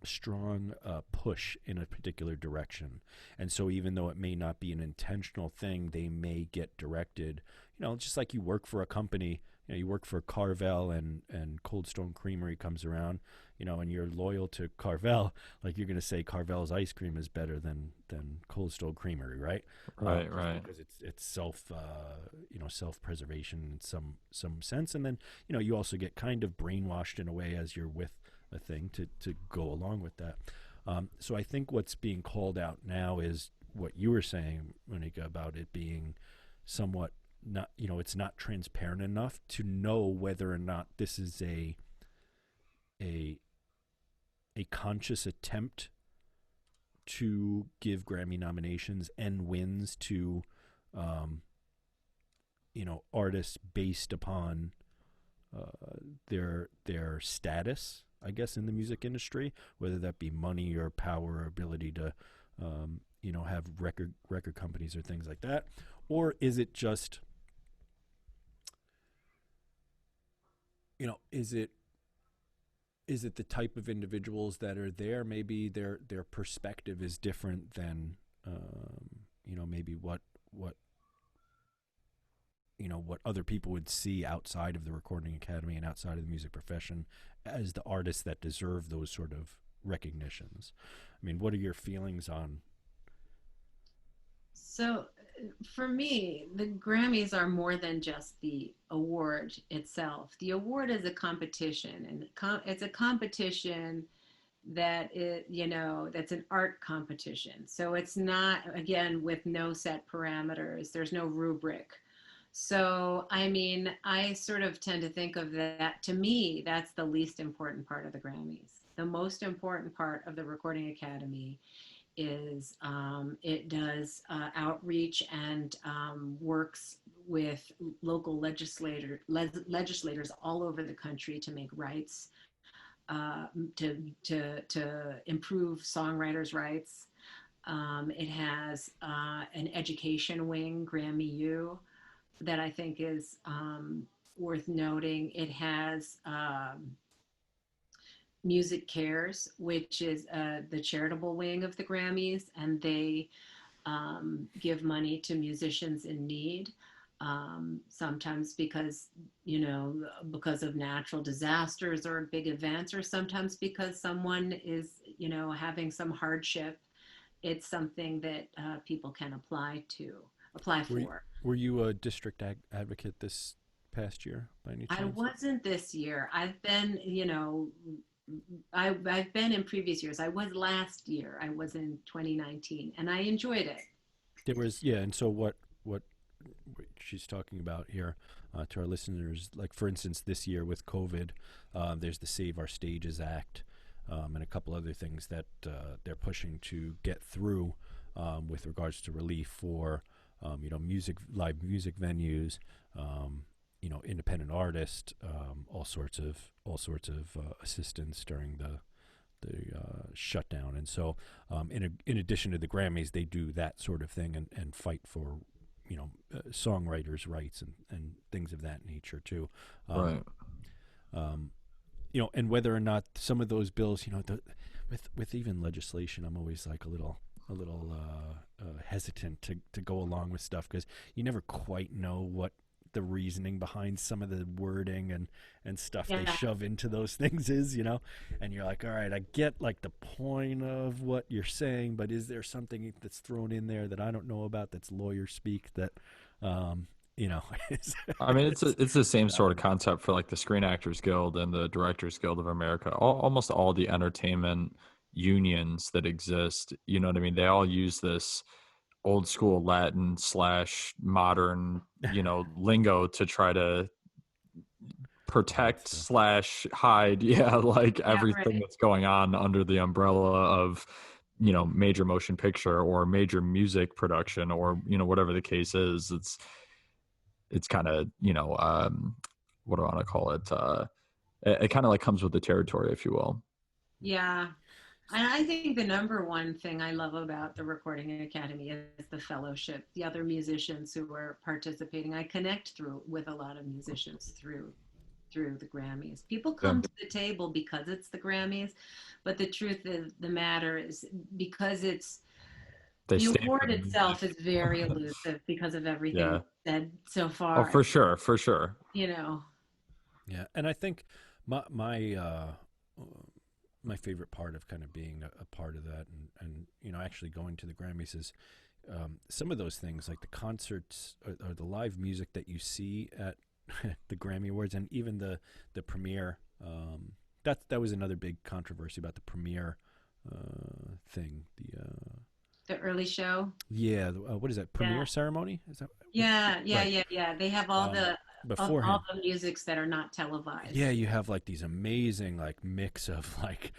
strong push in a particular direction. And so even though it may not be an intentional thing, they may get directed, just like you work for a company, you work for Carvel, and Cold Stone Creamery comes around, and you're loyal to Carvel, like you're going to say Carvel's ice cream is better than Cold Stone Creamery, right?
Right,
Just
right.
because it's self preservation in some sense. And then you also get kind of brainwashed in a way as you're with a thing to go along with that. So I think what's being called out now is what you were saying, Monika, about it being somewhat not, it's not transparent enough to know whether or not this is a a conscious attempt to give Grammy nominations and wins to um, artists based upon their status, I guess, in the music industry, whether that be money or power or ability to, have record companies or things like that, or is it just, is it the type of individuals that are there? Maybe their perspective is different than, maybe what what other people would see outside of the Recording Academy and outside of the music profession as the artists that deserve those sort of recognitions. I mean, what are your feelings on?
So for me, the Grammys are more than just the award itself. The award is a competition, and it's a competition that's an art competition. So it's not, again, with no set parameters, there's no rubric. So, I mean, I sort of tend to think of that, to me, that's the least important part of the Grammys. The most important part of the Recording Academy is it does outreach and works with local legislators all over the country to make rights, uh, to improve songwriters' rights. It has an education wing, Grammy U, that I think is worth noting. It has Music Cares, which is the charitable wing of the Grammys, and they give money to musicians in need. Sometimes because, because of natural disasters or big events, or sometimes because someone is, having some hardship. It's something that people can apply
Were you,
for.
were you a district advocate this past year by any
I
chance?
wasn't this year. I've been, I've been in previous years. I was last year. I was in 2019, and I enjoyed it.
There was, yeah. And so what she's talking about here, to our listeners, like for instance, this year with COVID, there's the Save Our Stages Act, and a couple other things that they're pushing to get through, with regards to relief for, live music venues, independent artists, all sorts of assistance during the shutdown. And so, in addition to the Grammys, they do that sort of thing and fight for, songwriters' rights and things of that nature too. Um,
Right.
um, and whether or not some of those bills, with even legislation, I'm always like a little hesitant to go along with stuff because you never quite know what the reasoning behind some of the wording and stuff they
Yeah,
shove into those things is, and you're like, all right, I get like the point of what you're saying, but is there something that's thrown in there that I don't know about that's lawyer speak that, um, is,
I mean, it's the same sort of
um,
concept for like the Screen Actors Guild and the Directors Guild of America. Almost all the entertainment unions that exist, you know what I mean? They all use this old school Latin slash modern, lingo to try to
hide
protect
stuff.
slash hide, yeah, like
yeah,
everything
right.
that's going on under the umbrella of, major motion picture or major music production or, whatever the case is. It's kind of, what do I want to call it? It kind of like comes with the territory, if you will.
Yeah. And I think the number one thing I love about the Recording Academy is the fellowship, the other musicians who are participating. I connect through with a lot of musicians through the Grammys. People
Yeah.
come to the table because it's the Grammys, but the truth of the matter is because it's
They
the
stay for
award
the
itself is very
music.
elusive because of everything
Yeah.
we've said so
Oh,
far.
for sure. For sure.
You know,
Yeah, and I think my my favorite part of kind of being a part of that and actually going to the Grammys is, some of those things like the concerts or the live music that you see at the Grammy Awards and even the premiere. That was another big controversy about the premiere thing.
the early show.
What is that,
Yeah.
premiere ceremony? Is that
Yeah, yeah,
right?
yeah, yeah. They have
Um,
all
beforehand.
the musics that are not
Yeah,
televised.
you have like these amazing like mix of like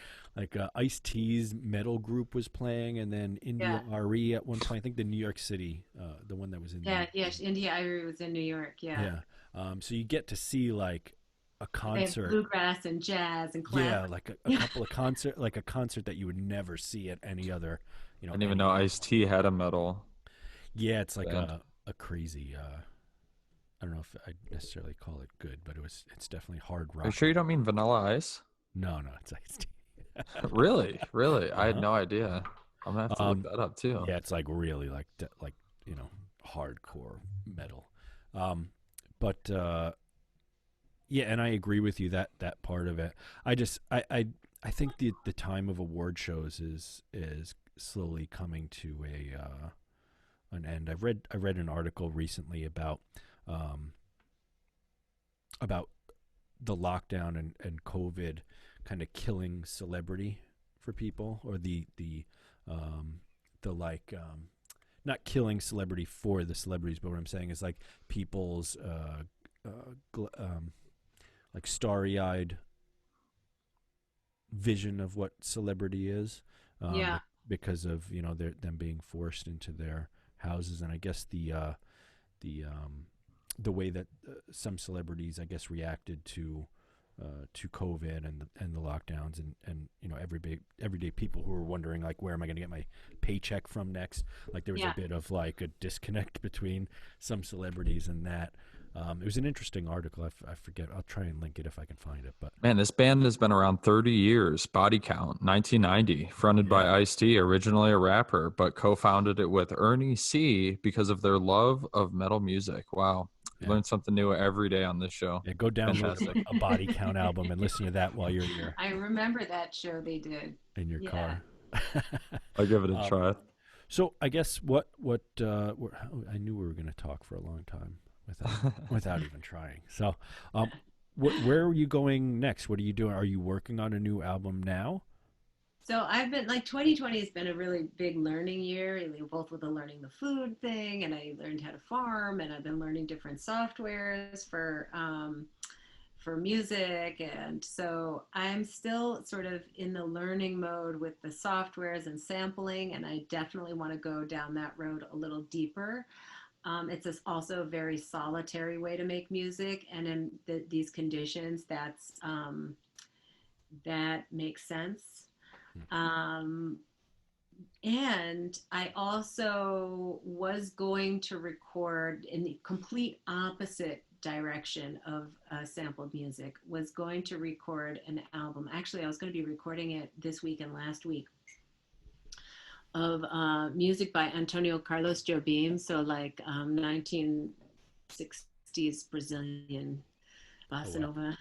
Ice T's metal group was playing, and then India
Yeah.
RE at one point. I think the New York City, the one that was in New
Yeah,
York
yeah.
City.
India Irie was in New York. Yeah.
Yeah, so you get to see like a
They have
concert.
bluegrass and jazz and
Yeah,
classic.
like a couple of concert, like a concert that you would never see at any other,
I didn't even
any
know
other.
Ice-T had a metal
Yeah, it's like
band.
a crazy. I don't know if I necessarily call it good, but it's definitely hard
Are you
rock.
sure you don't mean Vanilla Ice?
No, no, it's Ice T.
Really? Really? I had
Uh
no idea. I'm gonna have
huh.
to look that up too.
Yeah, it's like really like hardcore metal. Um, but yeah, and I agree with you that part of it. I just I think the time of award shows is slowly coming to a an end. I read an article recently um, about the lockdown and COVID kind of killing celebrity for people, or the like, not killing celebrity for the celebrities, but what I'm saying is like people's like starry eyed vision of what celebrity is,
Yeah,
because of them being forced into their houses, and I guess the the way that some celebrities, I guess, reacted to COVID and the lockdowns and everyday people who were wondering like, where am I going to get my paycheck from next? Like there was a
yeah,
bit of like a disconnect between some celebrities and that. It was an interesting article. I forget. I'll try and link it if I can find it. But
Man, this band has been around 30 years. Body Count, 1990, fronted by
yeah,
Ice-T, originally a rapper, but co-founded it with Ernie C because of their love of metal music. Wow. You
yeah,
learn something new every day on this show.
yeah. Go download
Fantastic.
a Body Count album and listen to that while you're
I remember that show they did.
in your
Yeah.
car.
I'll give it a
um,
try.
so I guess I knew we were going to talk for a long time without even trying. So, um, where are you going next? What are you doing? Are you working on a new album now?
So I've been like 2020 has been a really big learning year, both with the learning the food thing, and I learned how to farm, and I've been learning different softwares for music, and so I'm still sort of in the learning mode with the softwares and sampling, and I definitely want to go down that road a little deeper. Also a very solitary way to make music, and in these conditions, that makes sense. Um, and I also was going to record in the complete opposite direction of sampled music, was going to record an album. Actually, I was going to be recording it this week and last week of music by Antonio Carlos Jobim. So like 1960s Brazilian
Oh
bossa
wow.
nova.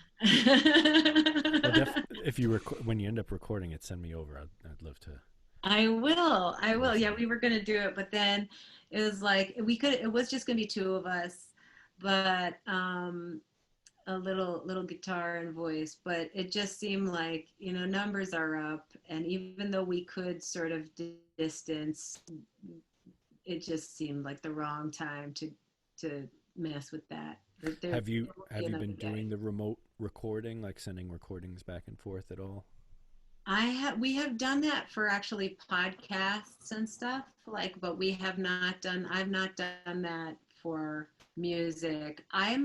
Well, if you when you end up recording it, send me over. I'd love to
I will. I will.
listen
Yeah,
to
we
it.
were gonna do it, but then it was like we could. It was just gonna be two of us, but a little guitar and voice. But it just seemed like numbers are up, and even though we could sort of distance, it just seemed like the wrong time to mess with that. There will be
Have you
another
been
day.
doing the remote recording, like sending recordings back and forth at all?
We have done that for actually podcasts and stuff like, but I've not done that for music. I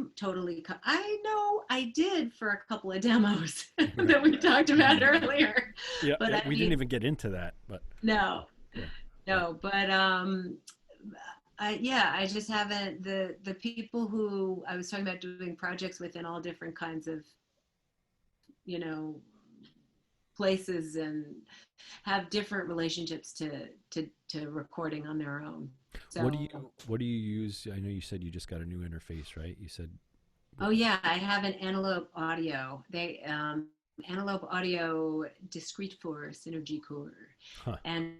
know I did for a couple of demos
Right.
that we talked about earlier,
Yeah,
but I
we didn't
mean,
even get into that, but
no,
yeah. But
no, but yeah, I just haven't the people who I was talking about doing projects with in all different kinds of you know places and have different relationships to recording on their own. So,
what do you use? I know you said you just got a new interface, right? You said,
oh yeah, I have an Antelope Audio. They Antelope Audio Discrete for Synergy Core,
huh?
and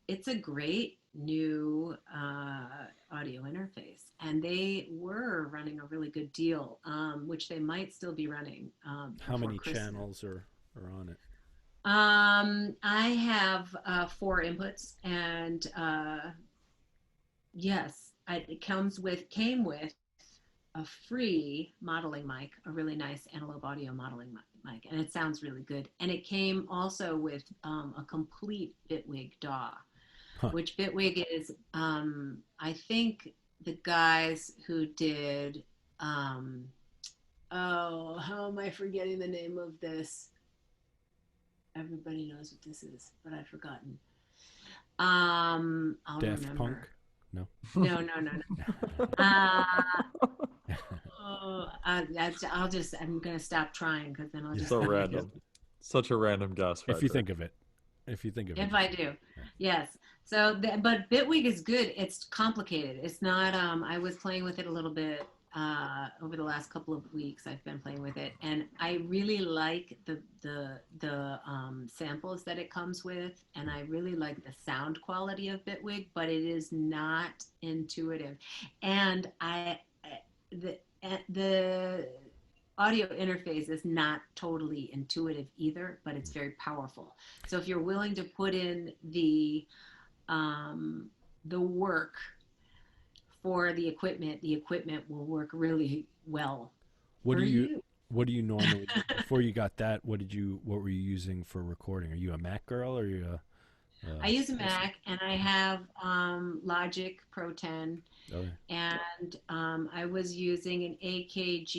it's a great new audio interface. And they were running a really good deal, which they might still be running
How
before
many
Christmas.
channels are on it?
I have four inputs, and yes, it came with a free modeling mic, a really nice Antelope Audio modeling mic, and it sounds really good. And it came also with a complete Bitwig DAW,
Huh?
which Bitwig is, I think, the guys who did. Um, oh, how am I forgetting the name of this? Everybody knows what this is, but I've forgotten. I'll
Daft
remember.
Punk? No.
No, no, no, no. I'm gonna stop trying because then I'll
Yeah.
just
So
think of it.
random. Such a random guess,
If you
Frederick.
think of it, if you think of it,
If I do, yes. So, but Bitwig is good. It's complicated. It's not. I was playing with it a little bit over the last couple of weeks. I've been playing with it, and I really like the samples that it comes with, and I really like the sound quality of Bitwig. But it is not intuitive, and the audio interface is not totally intuitive either, but it's very powerful. So if you're willing to put in um, the work for the equipment will work really well
what
for
do you
you.
what do you normally before you got that? What were you using for recording? Are you a Mac girl or are you
I use a
PC?
Mac and I have Logic Pro 10,
Okay.
and I was using an AKG.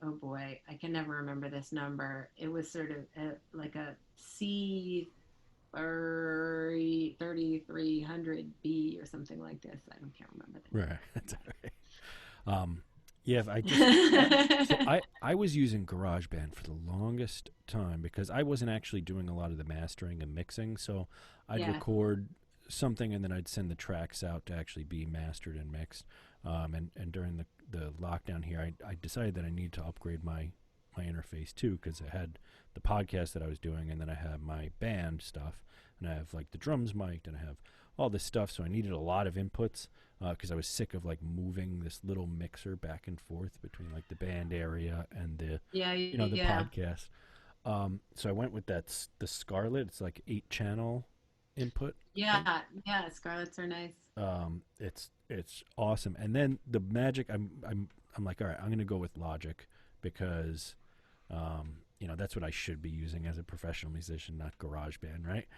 Oh boy, I can never remember this number. It was sort of like a C 30 3300B or something like this. I don't can't remember
Right. That's all right. Yeah, I just so
the
I was using GarageBand for the longest time because I wasn't actually doing a lot of the mastering and mixing. So I'd
Yeah.
record something and then I'd send the tracks out to actually be mastered and mixed. And during the lockdown here, I decided that I needed to upgrade my interface too because I had the podcast that I was doing and then I have my band stuff and I have like the drums mic'd and I have all this stuff. So I needed a lot of inputs because I was sick of like moving this little mixer back and forth between like the band area and
Yeah,
the
yeah.
podcast. So I went with the Scarlett. It's like 8 channel input thing.
Yeah, yeah, Scarlets are nice.
It's awesome. And then the Magic, I'm like, all right, I'm gonna go with Logic because, that's what I should be using as a professional musician, not GarageBand, right?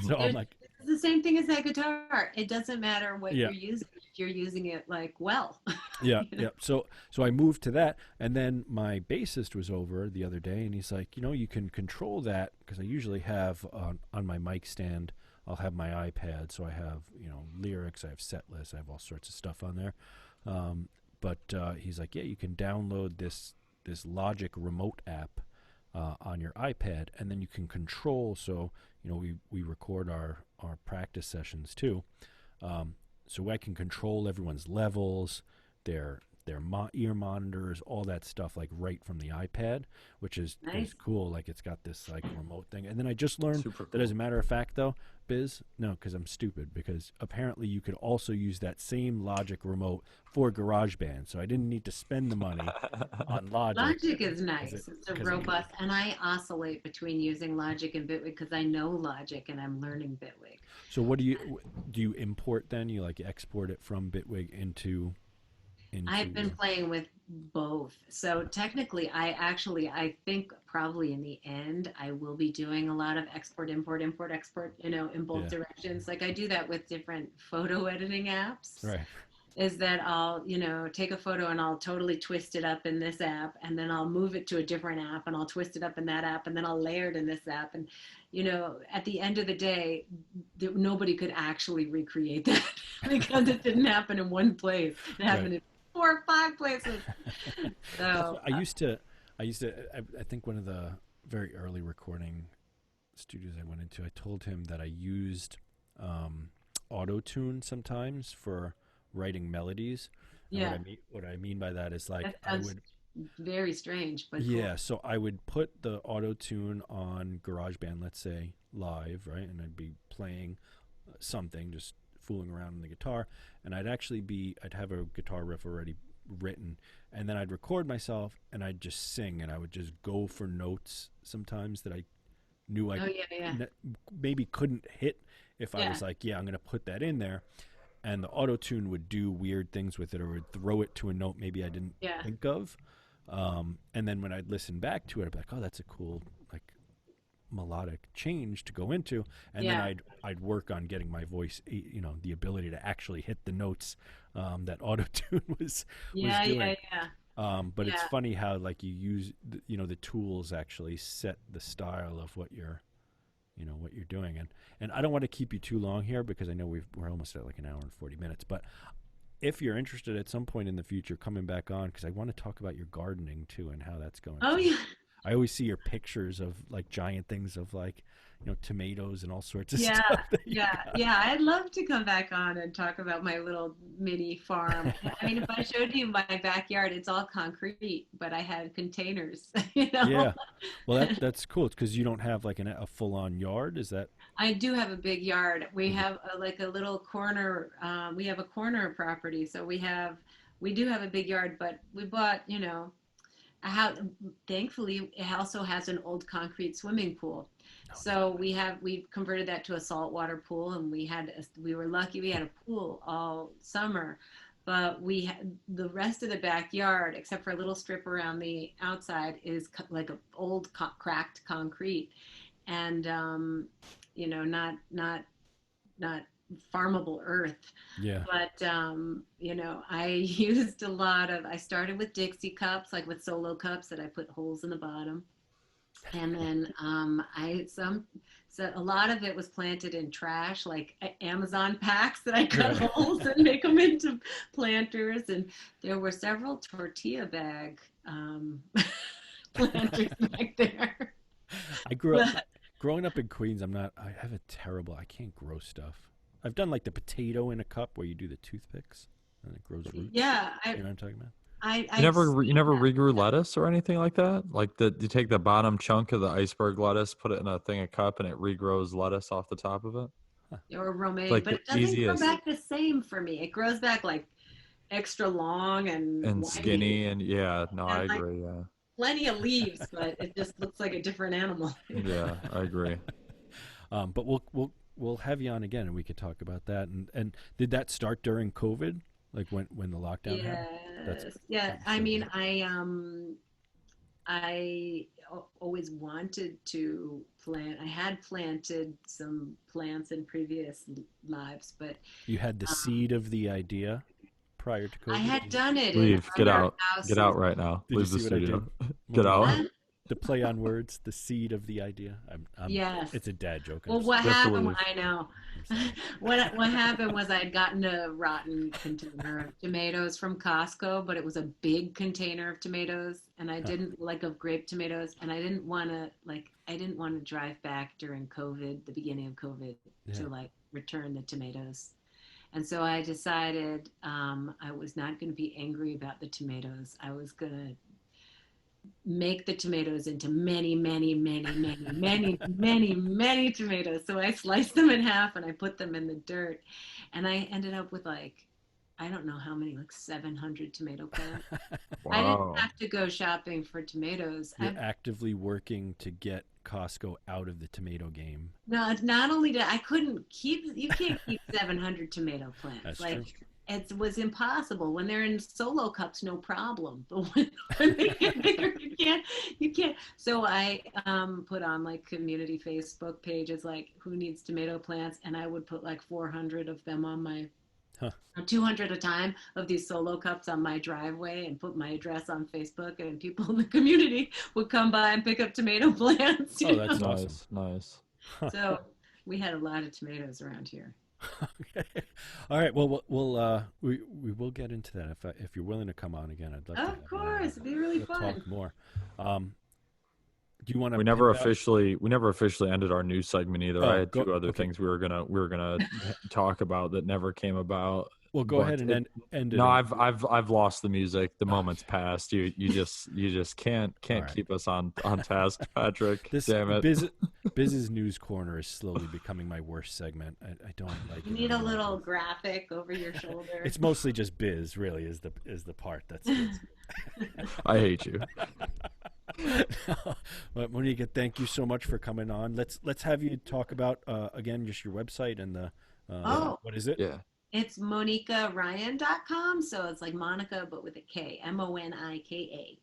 So I'm
It's
like,
the same thing as that guitar. It doesn't matter what
yeah,
you're using if you're using it like well.
yeah,
You know?
yeah. So I moved to that, and then my bassist was over the other day, and he's like, you can control that because I usually have on my mic stand, I'll have my iPad, so I have lyrics, I have set lists, I have all sorts of stuff on there. But he's like, yeah, you can download this Logic remote app on your iPad, and then you can control. So we record our practice sessions too. So I can control everyone's levels, their ear monitors, all that stuff, like right from the iPad, which is
Nice.
cool. Like it's got this like remote thing. And then I just learned
Super
that, as
cool.
a matter of fact, though, Biz, no, because I'm stupid. Because apparently you could also use that same Logic remote for GarageBand, so I didn't need to spend the money on Logic.
Logic is
Because it
nice. It's a
because it
robust, and I oscillate between using Logic and Bitwig because I know Logic and I'm learning Bitwig.
So what do you import then? You like export it from Bitwig
I've been
into
playing with both. So technically, I think probably in the end, I will be doing a lot of export, import, import, export, in both
yeah,
directions. Like I do that with different photo editing apps.
right,
Is that I'll, take a photo and I'll totally twist it up in this app and then I'll move it to a different app and I'll twist it up in that app and then I'll layer it in this app. And, at the end of the day, nobody could actually recreate that because it didn't happen in one place. It
right.
happened in 4 or 5 places.
That's
So,
what I used to. I think one of the very early recording studios I went into, I told him that I used auto tune sometimes for writing melodies. And
yeah,
what I mean by that is like
that
I
sounds
would,
very strange, but cool.
yeah. So I would put the auto tune on GarageBand, let's say live, right, and I'd be playing something, just fooling around on the guitar, and I'd have a guitar riff already written, and then I'd record myself and I'd just sing, and I would just go for notes sometimes that I knew I
Oh, yeah, yeah,
maybe couldn't hit if I
yeah,
was like, yeah, I'm going to put that in there, and the auto tune would do weird things with it or would throw it to a note maybe I didn't
yeah,
think of. And then when I'd listen back to it, I'd be like, oh, that's a cool like melodic change to go into, and then
yeah,
I'd work on getting my voice, the ability to actually hit the notes that auto tune was
yeah, yeah,
doing.
yeah,
But it's
yeah.
funny how like you use the tools actually set the style of what you're doing, and I don't want to keep you too long here because I know we're almost at like an hour and 40 minutes, but if you're interested at some point in the future coming back on, because I want to talk about your gardening too and how that's going,
Oh,
because
yeah.
I always see your pictures of like giant things of like tomatoes and all sorts of
Yeah,
stuff that you
yeah,
got.
yeah. I'd love to come back on and talk about my little mini farm. I mean, if I showed you my backyard, it's all concrete, but I had containers, you know.
Yeah, well that's cool. It's because you don't have like a full on yard. Is that
I do have a big yard. We
okay?
have like a little corner. We have a corner property, so we do have a big yard, but we bought, a house. Thankfully, it also has an old concrete swimming pool.
Oh,
So we've converted that to a saltwater pool, and we were lucky we had a pool all summer, but we had the rest of the backyard, except for a little strip around the outside, is like a old cracked concrete, and not farmable earth.
yeah.
But I I started with Dixie cups, like with solo cups that I put holes in the bottom, And then so a lot of it was planted in trash, like Amazon packs that I cut
Right.
holes and make them into planters. And there were several tortilla bag planters back there.
I grew up
But
growing up in Queens. I have a terrible. I can't grow stuff. I've done like the potato in a cup where you do the toothpicks and it grows roots.
yeah,
You know what I'm talking about?
I've
You
seen
never
that.
regrew lettuce or anything like that? Like you take the bottom chunk of the iceberg lettuce, put it in a thing of cup, and it regrows lettuce off the top of it.
Huh.
Or
It's
romaine,
like
but
the
it doesn't grow
easiest
back the same for me. It grows back like extra long and
and
winey
skinny, and yeah, no, I
and like
agree. Yeah,
plenty of leaves, but it just looks like a different animal.
yeah, I agree.
But we'll have you on again, and we could talk about that. And did that start during COVID, like when the lockdown happened? That's
Yes. Yeah. I
so.
mean, always wanted to plant. I had planted some plants in previous lives, but
You had the
um,
seed of the idea prior to
I
COVID.
had done it in
Leave,
other
get
houses.
out right now.
Did you
Leave the
see what I did,
studio, get out.
Monica? The play on words, the seed of the idea.
Yes.
It's a dad joke.
Well, what
You have to
happened?
leave.
I know.
I'm sorry.
What happened was I'd gotten a rotten container of tomatoes from Costco, but it was a big container of tomatoes, and I
Huh.
didn't like of grape tomatoes, and I didn't want to drive back during COVID, the beginning of COVID,
Yeah.
to like return the tomatoes. And so I decided I was not going to be angry about the tomatoes. I was going to make the tomatoes into many, many, many, many, many, many, many tomatoes. So I sliced them in half and I put them in the dirt. And I ended up with like, I don't know how many, like 700 tomato plants. I didn't
Wow.
have to go shopping for tomatoes.
You're actively working to get Costco out of the tomato game.
No, it's not only that I couldn't keep, you can't keep 700 tomato plants.
That's
Like
true.
it was impossible. When they're in solo cups, no problem. But when they get bigger, you can't. So I put on like community Facebook pages, like who needs tomato plants, and I would put like 400 of them on my,
Huh.
200 a time of these solo cups on my driveway, and put my address on Facebook, and people in the community would come by and pick up tomato plants.
Oh, that's awesome.
Nice, nice.
So we had a lot of tomatoes around here.
Okay. All right. Well, we will get into that if you're willing to come on again. I'd love to.
Of
Have you on.
course, it'd be really
We'll
fun.
talk more. Do you want to?
We never officially ended our news segment either.
Oh,
I had
go-
two other
okay.
things we were gonna talk about that never came about.
Well, go
But
ahead and end it.
no,
on-
I've lost the music. The
Oh,
moment's passed. You just can't
All right.
keep us on task, Patrick.
This
Damn it.
Biz's news corner is slowly becoming my worst segment. I don't like
You
it
need a
anymore.
little graphic over your shoulder.
It's mostly just Biz. Really, is the part that's.
I hate you.
But Monika, thank you so much for coming on. Let's have you talk about again just your website and the
Oh.
what is it?
Yeah.
It's MonikaRyan.com. So it's like Monica, but with a K.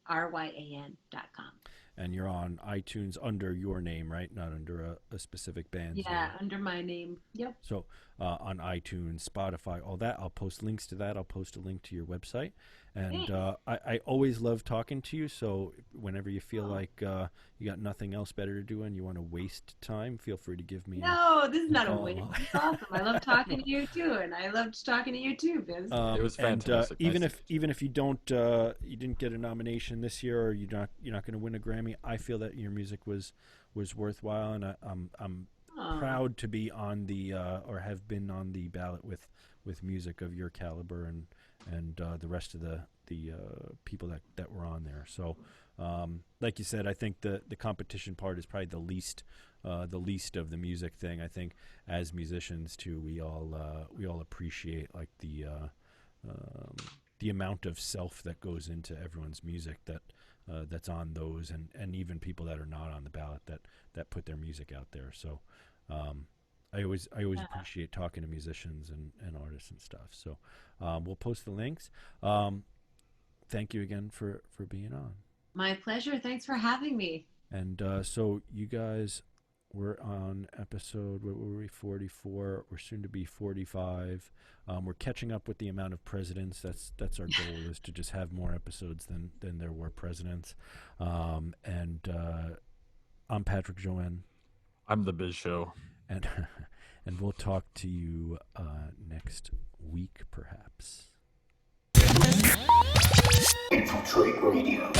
Monikaryan.com.
And you're on iTunes under your name, right? Not under a specific band's
Yeah,
name.
under my name. Yep.
So on iTunes, Spotify, all that. I'll post links to that. I'll post a link to your website. And
Thanks.
I always love talking to you. So whenever you feel
Oh.
like you got nothing else better to do and you want to waste time, feel free to give me.
No, this is not a
Oh.
win. It's awesome. I love talking to you too, and I loved talking to you too, Biz.
It was
And
fantastic.
even
Nice
if you didn't get a nomination this year, or you're not going to win a Grammy, I feel that your music was worthwhile, and I'm
Aw.
proud to be on the or have been on the ballot with music of your caliber and the rest of the people that were on there. So like you said, I think the competition part is probably the least of the music thing. I think as musicians too, we all appreciate like the amount of self that goes into everyone's music that's on those, and even people that are not on the ballot that put their music out there. So I always appreciate talking to musicians and artists and stuff. So we'll post the links. Thank you again for being on.
My pleasure. Thanks for having me.
And so you guys were on episode, what were we, 44? We're soon to be 45. We're catching up with the amount of presidents. That's our goal, is to just have more episodes than there were presidents. And I'm Patrick Joanne,
I'm the Biz Show.
and and we'll talk to you next week, perhaps.
Infiltrate Radio.